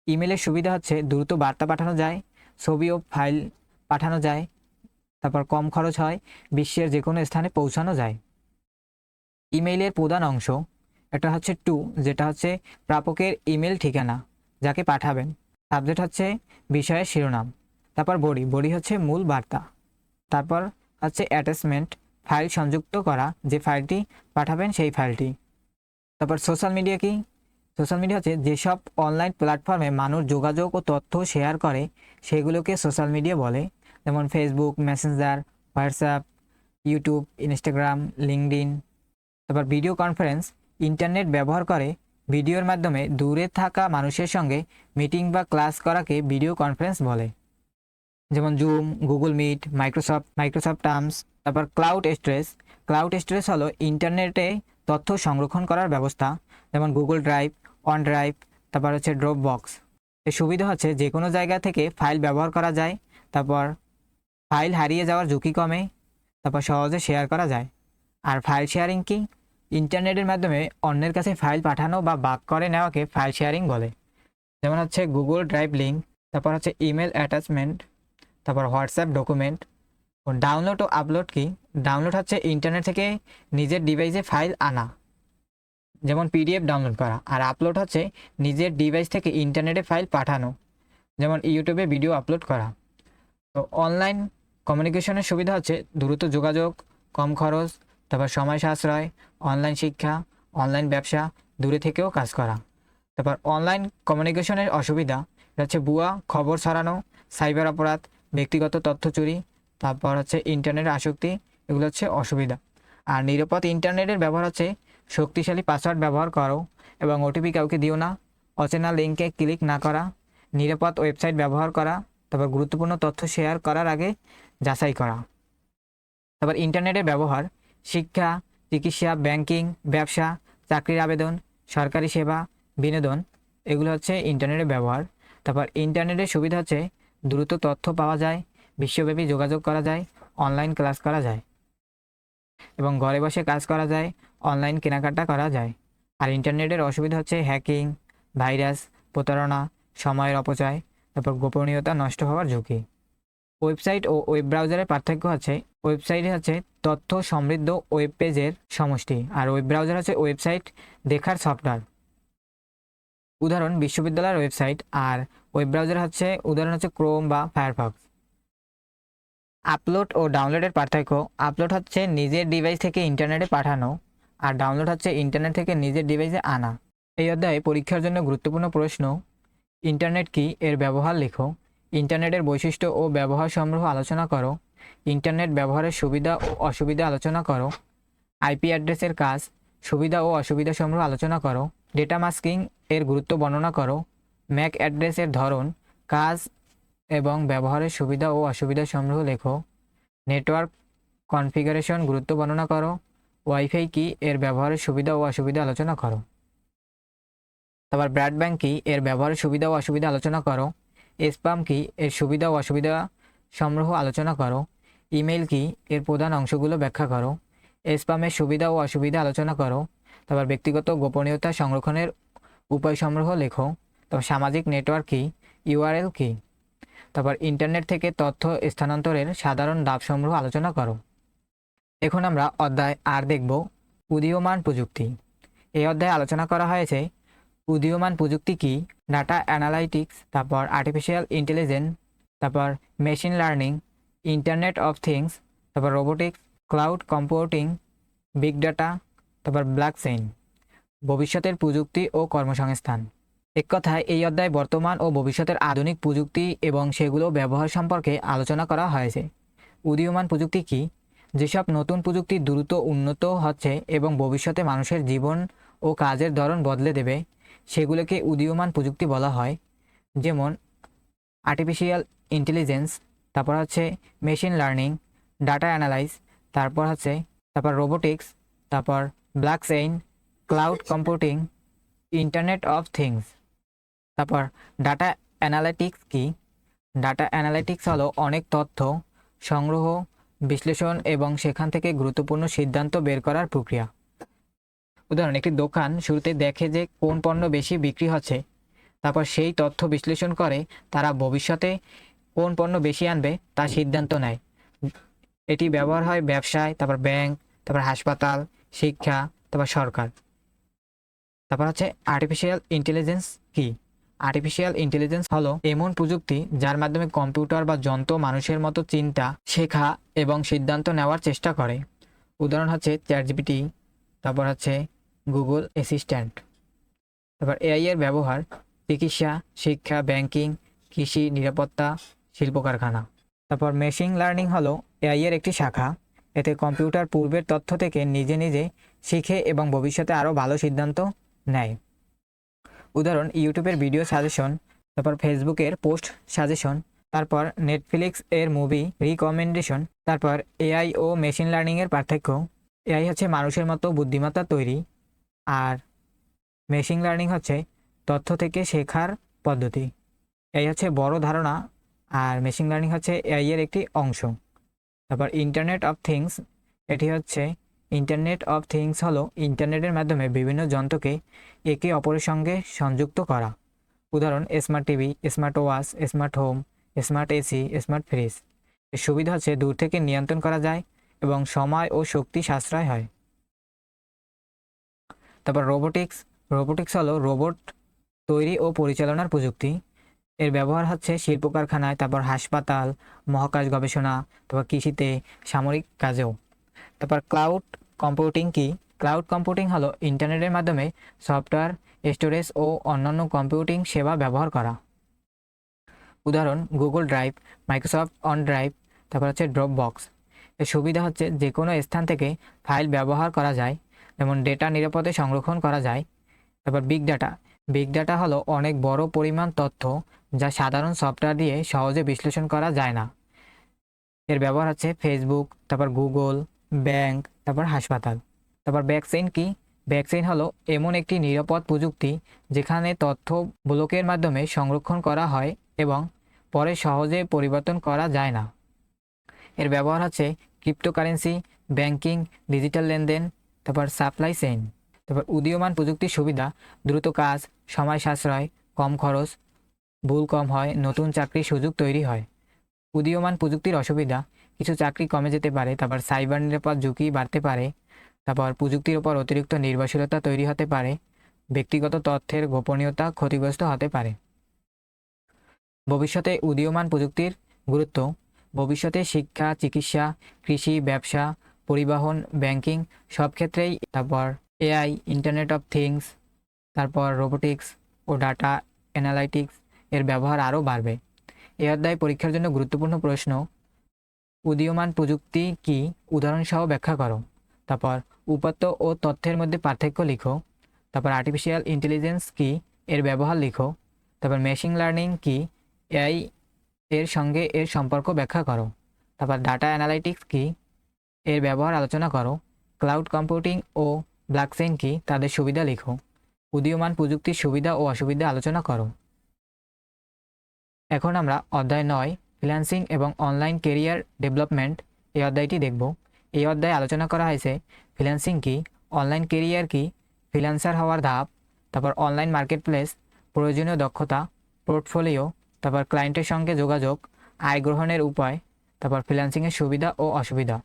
ইমেলের সুবিধা হচ্ছে দ্রুত বার্তা পাঠানো যায়, ছবি ও ফাইল পাঠানো যায়, তারপর কম খরচ হয়, বিশ্বের যে কোনো স্থানে পৌঁছানো যায়। ইমেইলের প্রধান অংশ একটা হচ্ছে টু, যেটা হচ্ছে প্রাপকের ইমেল ঠিকানা, যাকে পাঠাবেন। সাবজেক্ট হচ্ছে বিষয়ের শিরোনাম। তারপর বডি, বডি হচ্ছে মূল বার্তা। তারপর হচ্ছে অ্যাটাচমেন্ট, ফাইল সংযুক্ত করা, যে ফাইলটি পাঠাবেন সেই ফাইলটি। তারপর সোশ্যাল মিডিয়া কি? সোশ্যাল মিডিয়া হচ্ছে যেসব অনলাইন প্ল্যাটফর্মে মানুষ যোগাযোগ ও তথ্য শেয়ার করে সেগুলোকে সোশ্যাল মিডিয়া বলে, যেমন Facebook, Messenger, WhatsApp, YouTube, Instagram, LinkedIn. তারপর ভিডিও কনফারেন্স, ইন্টারনেট ব্যবহার করে ভিডিওর মাধ্যমে দূরে থাকা মানুষের সঙ্গে মিটিং বা ক্লাস করাকে ভিডিও কনফারেন্স বলে, যেমন Zoom, Google Meet, Microsoft Teams. তারপর ক্লাউড স্টোরেজ। ক্লাউড স্টোরেজ হলো ইন্টারনেটে তথ্য সংরক্ষণ করার ব্যবস্থা, যেমন গুগল ড্রাইভ, অন ড্রাইভ, তারপর হচ্ছে ড্রপ বক্স। এর সুবিধা হচ্ছে যে কোনো জায়গা থেকে ফাইল ব্যবহার করা যায়, তারপর ফাইল হারিয়ে যাওয়ার ঝুঁকি কমে, তারপর সহজে শেয়ার করা যায়। আর ফাইল শেয়ারিং কি? ইন্টারনেটের মাধ্যমে অন্যের কাছে ফাইল পাঠানো বা ভাগ করে নেওয়াকে ফাইল শেয়ারিং বলে, যেমন হচ্ছে গুগল ড্রাইভ লিঙ্ক, তারপর হচ্ছে ইমেল অ্যাটাচমেন্ট, তারপর হোয়াটসঅ্যাপ ডকুমেন্ট। ও ডাউনলোড ও আপলোড কি? ডাউনলোড হচ্ছে ইন্টারনেট থেকে নিজের ডিভাইসে ফাইল আনা, যেমন পিডিএফ ডাউনলোড করা। আর আপলোড হচ্ছে নিজের ডিভাইস থেকে ইন্টারনেটে ফাইল পাঠানো, যেমন ইউটিউবে ভিডিও আপলোড করা। তো অনলাইন কমিউনিকেশনের সুবিধা হচ্ছে দ্রুত যোগাযোগ, কম খরচ, তারপর সময় সাশ্রয়, অনলাইন শিক্ষা, অনলাইন ব্যবসা, দূরে থেকেও কাজ করা। তারপর অনলাইন কমিউনিকেশনের অসুবিধা হচ্ছে ভুয়া খবর ছড়ানো, সাইবার অপরাধ, ব্যক্তিগত তথ্য চুরি, তারপর হচ্ছে ইন্টারনেট আসক্তি, এগুলো হচ্ছে অসুবিধা। আর নিরাপদ ইন্টারনেটের ব্যবহার হচ্ছে শক্তিশালী পাসওয়ার্ড ব্যবহার করো এবং ওটিপি কাউকে দিও না, অচেনা লিঙ্কে ক্লিক না করা, নিরাপদ ওয়েবসাইট ব্যবহার করা, তারপর গুরুত্বপূর্ণ তথ্য শেয়ার করার আগে যাচাই করা। তারপর ইন্টারনেটের ব্যবহার শিক্ষা, চিকিৎসা, ব্যাংকিং, ব্যবসা, চাকরির আবেদন, সরকারি সেবা, বিনোদন, এগুলো হচ্ছে ইন্টারনেটের ব্যবহার। তারপর ইন্টারনেটের সুবিধা হচ্ছে দ্রুত তথ্য পাওয়া যায়, বিশ্বব্যাপী যোগাযোগ করা যায়, অনলাইন ক্লাস করা যায় এবং ঘরে বসে কাজ করা যায়, অনলাইন কেনাকাটা করা যায়। আর ইন্টারনেটের অসুবিধা হচ্ছে হ্যাকিং, ভাইরাস, প্রতারণা, সময়ের অপচয়, তারপর গোপনীয়তা নষ্ট হওয়ার ঝুঁকি। ওয়েবসাইট ও ওয়েব ব্রাউজারের পার্থক্য হচ্ছে ওয়েবসাইট হচ্ছে তথ্য সমৃদ্ধ ওয়েব পেজের সমষ্টি, আর ওয়েব ব্রাউজার হচ্ছে ওয়েবসাইট দেখার সফটওয়্যার। উদাহরণ বিশ্ববিদ্যালয়ের ওয়েবসাইট, আর ওয়েব ব্রাউজার হচ্ছে উদাহরণ হচ্ছে ক্রোম বা ফায়ারফক্স। আপলোড ও ডাউনলোডের পার্থক্য, আপলোড হচ্ছে নিজের ডিভাইস থেকে ইন্টারনেটে পাঠানো, আর ডাউনলোড হচ্ছে ইন্টারনেট থেকে নিজের ডিভাইসে আনা। এই অধ্যায়ে পরীক্ষার জন্য গুরুত্বপূর্ণ প্রশ্ন: ইন্টারনেট কি, এর ব্যবহার লেখো। ইন্টারনেটের বৈশিষ্ট্য ও ব্যবহার সমূহ আলোচনা করো। ইন্টারনেট ব্যবহারের সুবিধা ও অসুবিধা আলোচনা করো। আইপি অ্যাড্রেসের কাজ, সুবিধা ও অসুবিধা সমূহ আলোচনা করো। ডেটা মাস্কিং এর গুরুত্ব বর্ণনা করো। ম্যাক অ্যাড্রেসের ধরন, কাজ এবং ব্যবহারের সুবিধা ও অসুবিধা সমূহ লেখো। নেটওয়ার্ক কনফিগারেশন গুরুত্ব বর্ণনা করো। ওয়াইফাই কি, এর ব্যবহারের সুবিধা ও অসুবিধা আলোচনা করো। তারপর ব্রডব্যান্ড কি, এর ব্যবহারের সুবিধা ও অসুবিধা আলোচনা করো। স্প্যাম কি, এর সুবিধা ও অসুবিধা সমূহ আলোচনা করো। ইমেল কি, এর প্রধান অংশগুলো ব্যাখ্যা করো। স্প্যামের সুবিধা ও অসুবিধা আলোচনা করো। তারপর ব্যক্তিগত গোপনীয়তা সংরক্ষণের উপায়সমূহ লেখো। তারপর সামাজিক নেটওয়ার্ক কি, ইউআরএল কি। তারপর ইন্টারনেট থেকে তথ্য স্থানান্তরের সাধারণ ধাপসমূহ আলোচনা করো। এখন আমরা অধ্যায় আর দেখব উদীয়মান প্রযুক্তি। এই অধ্যায়ে আলোচনা করা হয়েছে উদীয়মান প্রযুক্তি কী, ডাটা অ্যানালাইটিক্স, তারপর আর্টিফিশিয়াল ইন্টেলিজেন্স, তারপর machine learning, Internet of Things, তারপর robotics, cloud computing, big data, তারপর ব্লকচেইন, ভবিষ্যতের প্রযুক্তি ও কর্মসংস্থান। এক কথায় এই অধ্যায়ে বর্তমান ও ভবিষ্যতের আধুনিক প্রযুক্তি এবং সেগুলো ব্যবহার সম্পর্কে আলোচনা করা হয়েছে। উদীয়মান প্রযুক্তি কী? যেসব নতুন প্রযুক্তি দ্রুত উন্নত হচ্ছে এবং ভবিষ্যতে মানুষের জীবন ও কাজের ধরন বদলে দেবে, সেগুলোকে উদীয়মান প্রযুক্তি বলা হয়। যেমন আর্টিফিশিয়াল ইন্টেলিজেন্স, তারপর হচ্ছে মেশিন লার্নিং, ডাটা অ্যানালাইজ, তারপর রোবোটিক্স, তারপর blockchain, cloud computing, internet of Things. তারপর ডাটা অ্যানালিটিক্স কি? ডাটা অ্যানালিটিক্স হলো অনেক তথ্য সংগ্রহ, বিশ্লেষণ এবং সেখান থেকে গুরুত্বপূর্ণ সিদ্ধান্ত বের করার প্রক্রিয়া। উদাহরণ, একটি দোকান শুরুতে দেখে যে কোন পণ্য বেশি বিক্রি হচ্ছে, তারপর সেই তথ্য বিশ্লেষণ করে তারা ভবিষ্যতে কোন পণ্য বেশি আনবে তা সিদ্ধান্ত নেয়। এটি ব্যবহার হয় ব্যবসায়, তারপর ব্যাংক, তারপর হাসপাতাল, শিক্ষা, তারপর সরকার। তারপর হচ্ছে আর্টিফিশিয়াল ইন্টেলিজেন্স কি? আর্টিফিশিয়াল ইন্টেলিজেন্স হলো এমন প্রযুক্তি যার মাধ্যমে কম্পিউটার বা যন্ত্র মানুষের মতো চিন্তা, শেখা এবং সিদ্ধান্ত নেওয়ার চেষ্টা করে। উদাহরণ হচ্ছে চ্যাটজিপিটি, তারপর হচ্ছে গুগল অ্যাসিস্ট্যান্ট। তারপর এআই এর ব্যবহার চিকিৎসা, শিক্ষা, ব্যাংকিং, কৃষি, নিরাপত্তা, শিল্প কারখানা। তারপর মেশিন লার্নিং হলো এআই এর একটি শাখা। এতে কম্পিউটার পূর্বের তথ্য থেকে নিজে নিজে শিখে এবং ভবিষ্যতে আরও ভালো সিদ্ধান্ত নেয়। উদাহরণ, ইউটিউবের ভিডিও সাজেশন, তারপর ফেসবুকের পোস্ট সাজেশন, তারপর নেটফ্লিক্স এর মুভি রিকমেন্ডেশন। তারপর এআই ও মেশিন লার্নিংয়ের পার্থক্য। এআই হচ্ছে মানুষের মতো বুদ্ধিমত্তা তৈরি, আর মেশিন লার্নিং হচ্ছে তথ্য থেকে শেখার পদ্ধতি। এআই হচ্ছে বড় ধারণা, আর মেশিন লার্নিং হচ্ছে এআই এর একটি অংশ। তারপর internet of things, internet of things হলো ইন্টারনেটের মাধ্যমে বিভিন্ন যন্ত্রকে একে অপরের সঙ্গে সংযুক্ত করা। উদাহরণ, smart TV, smart watch, smart home, smart AC, smart fridge. এর সুবিধা হচ্ছে দূর থেকে নিয়ন্ত্রণ করা যায় এবং সময় ও শক্তি সাশ্রয় হয়। তারপর রোবোটিক্স হলো রোবট তৈরি ও পরিচালনার প্রযুক্তি। এর ব্যবহার হচ্ছে শিল্প কারখানায়, তারপর হাসপাতাল, মহাকাশ গবেষণা, তারপর কৃষিতে, সামরিক কাজেও। তারপর ক্লাউড কম্পিউটিং কি? ক্লাউড কম্পিউটিং হলো ইন্টারনেটের মাধ্যমে সফটওয়্যার, স্টোরেজ ও অন্যান্য কম্পিউটিং সেবা ব্যবহার করা। উদাহরণ, Google drive, Microsoft on drive, তারপর হচ্ছে ড্রপ বক্স। এর সুবিধা হচ্ছে যে কোনো স্থান থেকে ফাইল ব্যবহার করা যায়, যেমন ডেটা নিরাপদে সংরক্ষণ করা যায়। তারপর বিগ ডাটা হলো অনেক বড় পরিমাণ তথ্য যা সাধারণ সফটওয়্যার দিয়ে সহজে বিশ্লেষণ করা যায় না। এর ব্যবহার হচ্ছে ফেসবুক, তারপর গুগল, ব্যাংক, তারপর হাসপাতাল। তারপর ব্লকচেইন কি? ব্লকচেইন হলো এমন একটি নিরাপদ প্রযুক্তি যেখানে তথ্য ব্লকের মাধ্যমে সংরক্ষণ করা হয় এবং পরে সহজে পরিবর্তন করা যায় না। এর ব্যবহার হচ্ছে ক্রিপ্টোকারেন্সি, ব্যাংকিং, ডিজিটাল লেনদেন, তারপর সাপ্লাই চেইন। তারপর উদীয়মান প্রযুক্তির সুবিধা: দ্রুত কাজ, সময় সাশ্রয়, কম খরচ, ভুল কম হয়, নতুন চাকরির সুযোগ তৈরি হয়। উদীয়মান প্রযুক্তির অসুবিধা: কিছু চাকরি কমে যেতে পারে, তারপর সাইবার নিরাপদ ঝুঁকি বাড়তে পারে, তারপর প্রযুক্তির উপর অতিরিক্ত নির্ভরশীলতা তৈরি হতে পারে, ব্যক্তিগত তথ্যের গোপনীয়তা ক্ষতিগ্রস্ত হতে পারে। ভবিষ্যতে উদীয়মান প্রযুক্তির গুরুত্ব: ভবিষ্যতে শিক্ষা, চিকিৎসা, কৃষি, ব্যবসা, পরিবহন, ব্যাংকিং সব ক্ষেত্রেই, তারপর এআই, ইন্টারনেট অফ থিংস, তারপর রোবোটিক্স ও ডাটা অ্যানালাইটিক্স এর ব্যবহার আরও বাড়বে। এই অধ্যায় পরীক্ষার জন্য গুরুত্বপূর্ণ প্রশ্ন: উদীয়মান প্রযুক্তি কি? উদাহরণসহ ব্যাখ্যা করো। তারপর উপাত্ত ও তথ্যের মধ্যে পার্থক্য লিখো। তারপর আর্টিফিশিয়াল ইন্টেলিজেন্স কি? এর ব্যবহার লিখো। তারপর মেশিন লার্নিং কি? এআই এর সঙ্গে এর সম্পর্ক ব্যাখ্যা করো। তারপর ডাটা অ্যানালাইটিক্স কি? এর ব্যবহার আলোচনা করো। ক্লাউড কম্পিউটিং ও ব্লকচেইন কি? তাদের সুবিধা লিখো। উদীয়মান প্রযুক্তির সুবিধা ও অসুবিধা আলোচনা করো। এখন আমরা অধ্যায় 9 ফ্রিল্যান্সিং এবং অনলাইন কেরিয়ার ডেভেলপমেন্ট এই অধ্যায়টি দেখব। এই অধ্যায়ে আলোচনা করা হয়েছে ফ্রিল্যান্সিং কি, অনলাইন কেরিয়ার কি, ফ্রিল্যান্সার হওয়ার ধাপ, তারপর অনলাইন মার্কেটপ্লেস, প্রয়োজনীয় দক্ষতা, পোর্টফোলিও, তারপর ক্লায়েন্টের সঙ্গে যোগাযোগ, আয় গ্রহণের উপায়, তারপর ফ্রিল্যান্সিংয়ের সুবিধা ও অসুবিধা।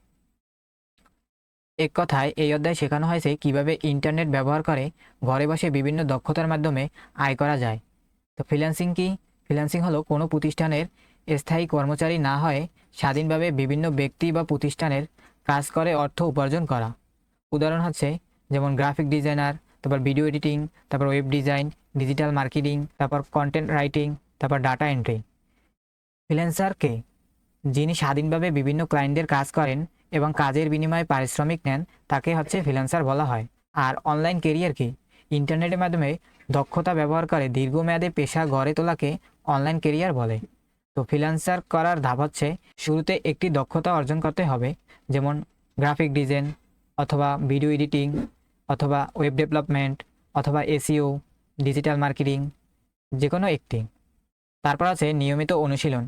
এক কথায় এই অধ্যায়ে শেখানো হয়েছে কিভাবে ইন্টারনেট ব্যবহার করে ঘরে বসে বিভিন্ন দক্ষতার মাধ্যমে আয় করা যায়। তো ফ্রিল্যান্সিং কি? ফ্রিল্যান্সিং হলো কোনো প্রতিষ্ঠানের স্থায়ী কর্মচারী না হয়ে স্বাধীনভাবে বিভিন্ন ব্যক্তি বা প্রতিষ্ঠানের কাজ করে অর্থ উপার্জন করা। উদাহরণ হচ্ছে যেমন গ্রাফিক ডিজাইনার, তারপর ভিডিও এডিটিং, তারপর ওয়েব ডিজাইন, ডিজিটাল মার্কেটিং, তারপর কন্টেন্ট রাইটিং, তারপর ডাটা এন্ট্রি। ফ্রিল্যান্সার কে? যিনি স্বাধীনভাবে বিভিন্ন ক্লায়েন্টদের কাজ করেন এবং কাজের বিনিময়ে পারিশ্রমিক নেন তাকে হচ্ছে ফ্রিল্যান্সার বলা হয়। আর অনলাইন কেরিয়ার কি? ইন্টারনেটের মাধ্যমে দক্ষতা ব্যবহার করে দীর্ঘমেয়াদে পেশা গড়ে তোলাকে অনলাইন কেরিয়ার বলে। তো ফ্রিল্যান্সার করার ধাপ হচ্ছে শুরুতে একটি দক্ষতা অর্জন করতে হবে, যেমন গ্রাফিক ডিজাইন অথবা ভিডিও এডিটিং অথবা ওয়েব ডেভেলপমেন্ট অথবা এসইও, ডিজিটাল মার্কেটিং, যে কোনো একটি। তারপর আছে নিয়মিত অনুশীলন,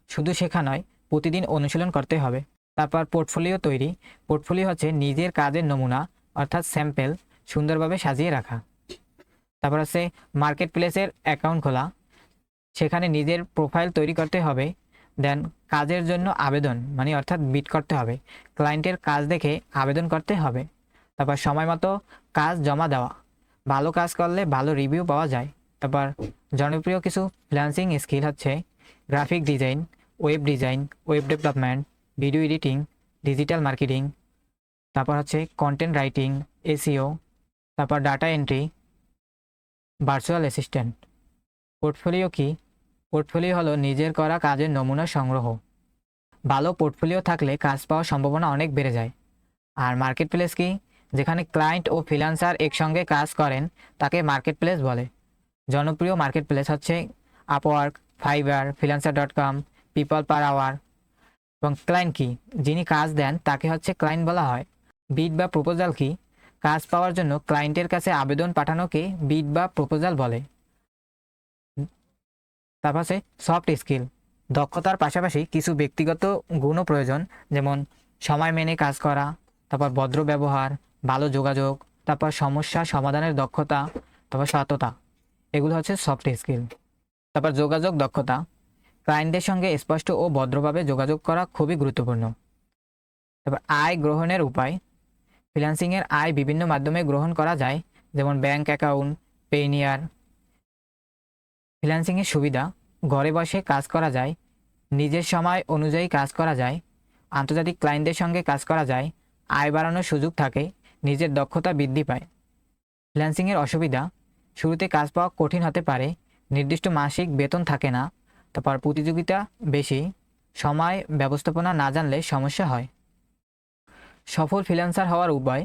শুধু শেখা নয়, প্রতিদিন অনুশীলন করতে হবে। তারপর পোর্টফোলিও তৈরি। পোর্টফোলিও হচ্ছে নিজের কাজের নমুনা অর্থাৎ স্যাম্পেল সুন্দরভাবে সাজিয়ে রাখা। তারপর আছে মার্কেট প্লেসের অ্যাকাউন্ট খোলা, সেখানে নিজের প্রোফাইল তৈরি করতে হবে। দেন কাজের জন্য আবেদন মানে অর্থাৎ বিড করতে হবে, ক্লায়েন্টের কাজ দেখে আবেদন করতে হবে। তারপর সময় মতো কাজ জমা দেওয়া, ভালো কাজ করলে ভালো রিভিউ পাওয়া যায়। তারপর জনপ্রিয় কিছু ফ্রিল্যান্সিং স্কিল হচ্ছে graphic design, web design, web development, video editing, digital marketing, তারপর হচ্ছে কন্টেন্ট রাইটিং, এসইও, তারপর data entry, virtual assistant. Portfolio কি? পোর্টফোলিও হলো নিজের করা কাজের নমুনা সংগ্রহ। ভালো পোর্টফোলিও থাকলে কাজ পাওয়ার সম্ভাবনা অনেক বেড়ে যায়। আর মার্কেট প্লেস কি? যেখানে ক্লায়েন্ট ও ফ্রিল্যান্সার একসঙ্গে কাজ করেন তাকে মার্কেট প্লেস বলে। জনপ্রিয় মার্কেট প্লেস হচ্ছে Upwork, Fiverr, Freelancer, people per hour. এবং ক্লায়েন্ট কি? যিনি কাজ দেন তাকে হচ্ছে ক্লায়েন্ট বলা হয়। বিড বা প্রপোজাল কি? কাজ পাওয়ার জন্য ক্লায়েন্টের কাছে আবেদন পাঠানোকে বিড বা প্রপোজাল বলে। তারপর আছে সফট স্কিল। দক্ষতার পাশাপাশি কিছু ব্যক্তিগত গুণও প্রয়োজন, যেমন সময় মেনে কাজ করা, তারপর ভদ্র ব্যবহার, ভালো যোগাযোগ, তারপর সমস্যা সমাধানের দক্ষতা, তারপর সততা। এগুলো হচ্ছে সফট স্কিল। তারপর যোগাযোগ দক্ষতা, ক্লায়েন্টদের সঙ্গে স্পষ্ট ও ভদ্রভাবে যোগাযোগ করা খুবই গুরুত্বপূর্ণ। তারপর আয় গ্রহণের উপায়। ফ্রিল্যান্সিংয়ের আয় বিভিন্ন মাধ্যমে গ্রহণ করা যায়, যেমন ব্যাংক অ্যাকাউন্ট, পেনিয়ার। ফ্রিল্যান্সিংয়ের সুবিধা: ঘরে বসে কাজ করা যায়, নিজের সময় অনুযায়ী কাজ করা যায়, আন্তর্জাতিক ক্লায়েন্টদের সঙ্গে কাজ করা যায়, আয় বাড়ানোর সুযোগ থাকে, নিজের দক্ষতা বৃদ্ধি পায়। ফ্রিল্যান্সিংয়ের অসুবিধা: শুরুতে কাজ পাওয়া কঠিন হতে পারে, নির্দিষ্ট মাসিক বেতন থাকে না, তারপর প্রতিযোগিতা বেশি, সময় ব্যবস্থাপনা না জানলে সমস্যা হয়। সফল ফ্রিল্যান্সার হওয়ার উপায়: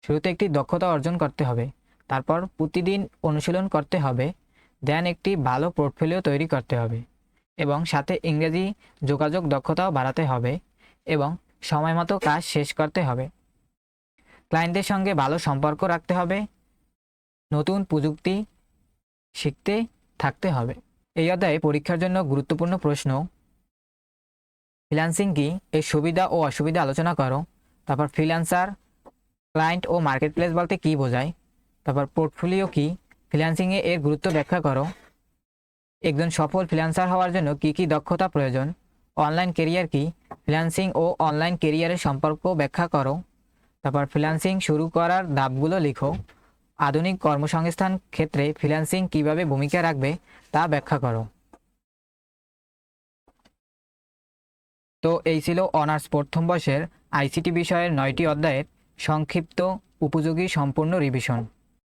শুরুতে একটি দক্ষতা অর্জন করতে হবে, তারপর প্রতিদিন অনুশীলন করতে হবে, দেন একটি ভালো পোর্টফোলিও তৈরি করতে হবে এবং সাথে ইংরেজি যোগাযোগ দক্ষতাও বাড়াতে হবে এবং সময় মতো কাজ শেষ করতে হবে। ক্লায়েন্টদের সঙ্গে ভালো সম্পর্ক রাখতে হবে, নতুন প্রযুক্তি শিখতে থাকতে হবে। এই অধ্যায়ে পরীক্ষার জন্য গুরুত্বপূর্ণ প্রশ্ন: ফ্রিল্যান্সিং কি, এর সুবিধা ও অসুবিধা আলোচনা করো। তারপর ফ্রিল্যান্সার, ক্লায়েন্ট ও মার্কেট প্লেস বলতে কী বোঝায়। তারপর পোর্টফোলিও কি, ফ্রিল্যান্সিংয়ে এর গুরুত্ব ব্যাখ্যা করো। একজন সফল ফ্রিল্যান্সার হওয়ার জন্য কী কী দক্ষতা প্রয়োজন। অনলাইন কেরিয়ার কি, ফ্রিল্যান্সিং ও অনলাইন কেরিয়ারের সম্পর্ক ব্যাখ্যা করো। তারপর ফ্রিল্যান্সিং শুরু করার ধাপগুলো লিখো। আধুনিক কর্মসংস্থান ক্ষেত্রে ফ্রিল্যান্সিং কীভাবে ভূমিকা রাখবে তা ব্যাখ্যা করো। তো এই ছিল অনার্স প্রথম বর্ষের আইসিটি বিষয়ের 9টি অধ্যায়ের সংক্ষিপ্ত উপযোগী সম্পূর্ণ রিভিশন।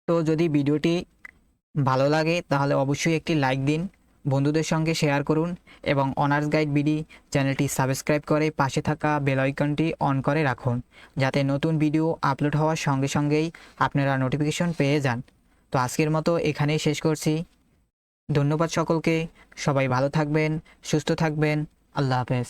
তো যদি ভিডিওটি ভালো লাগে তাহলে অবশ্যই একটি লাইক দিন, বন্ধুদের সঙ্গে শেয়ার করুন এবং অনার্স গাইড বিডি চ্যানেলটি সাবস্ক্রাইব করে পাশে থাকা বেল আইকনটি অন করে রাখুন, যাতে নতুন ভিডিও আপলোড হওয়ার সঙ্গে সঙ্গেই আপনারা নোটিফিকেশন পেয়ে যান। তো আজকের মতো এখানেই শেষ করছি। ধন্যবাদ সকলকে, সবাই ভালো থাকবেন, সুস্থ থাকবেন। আল্লাহ হাফেজ।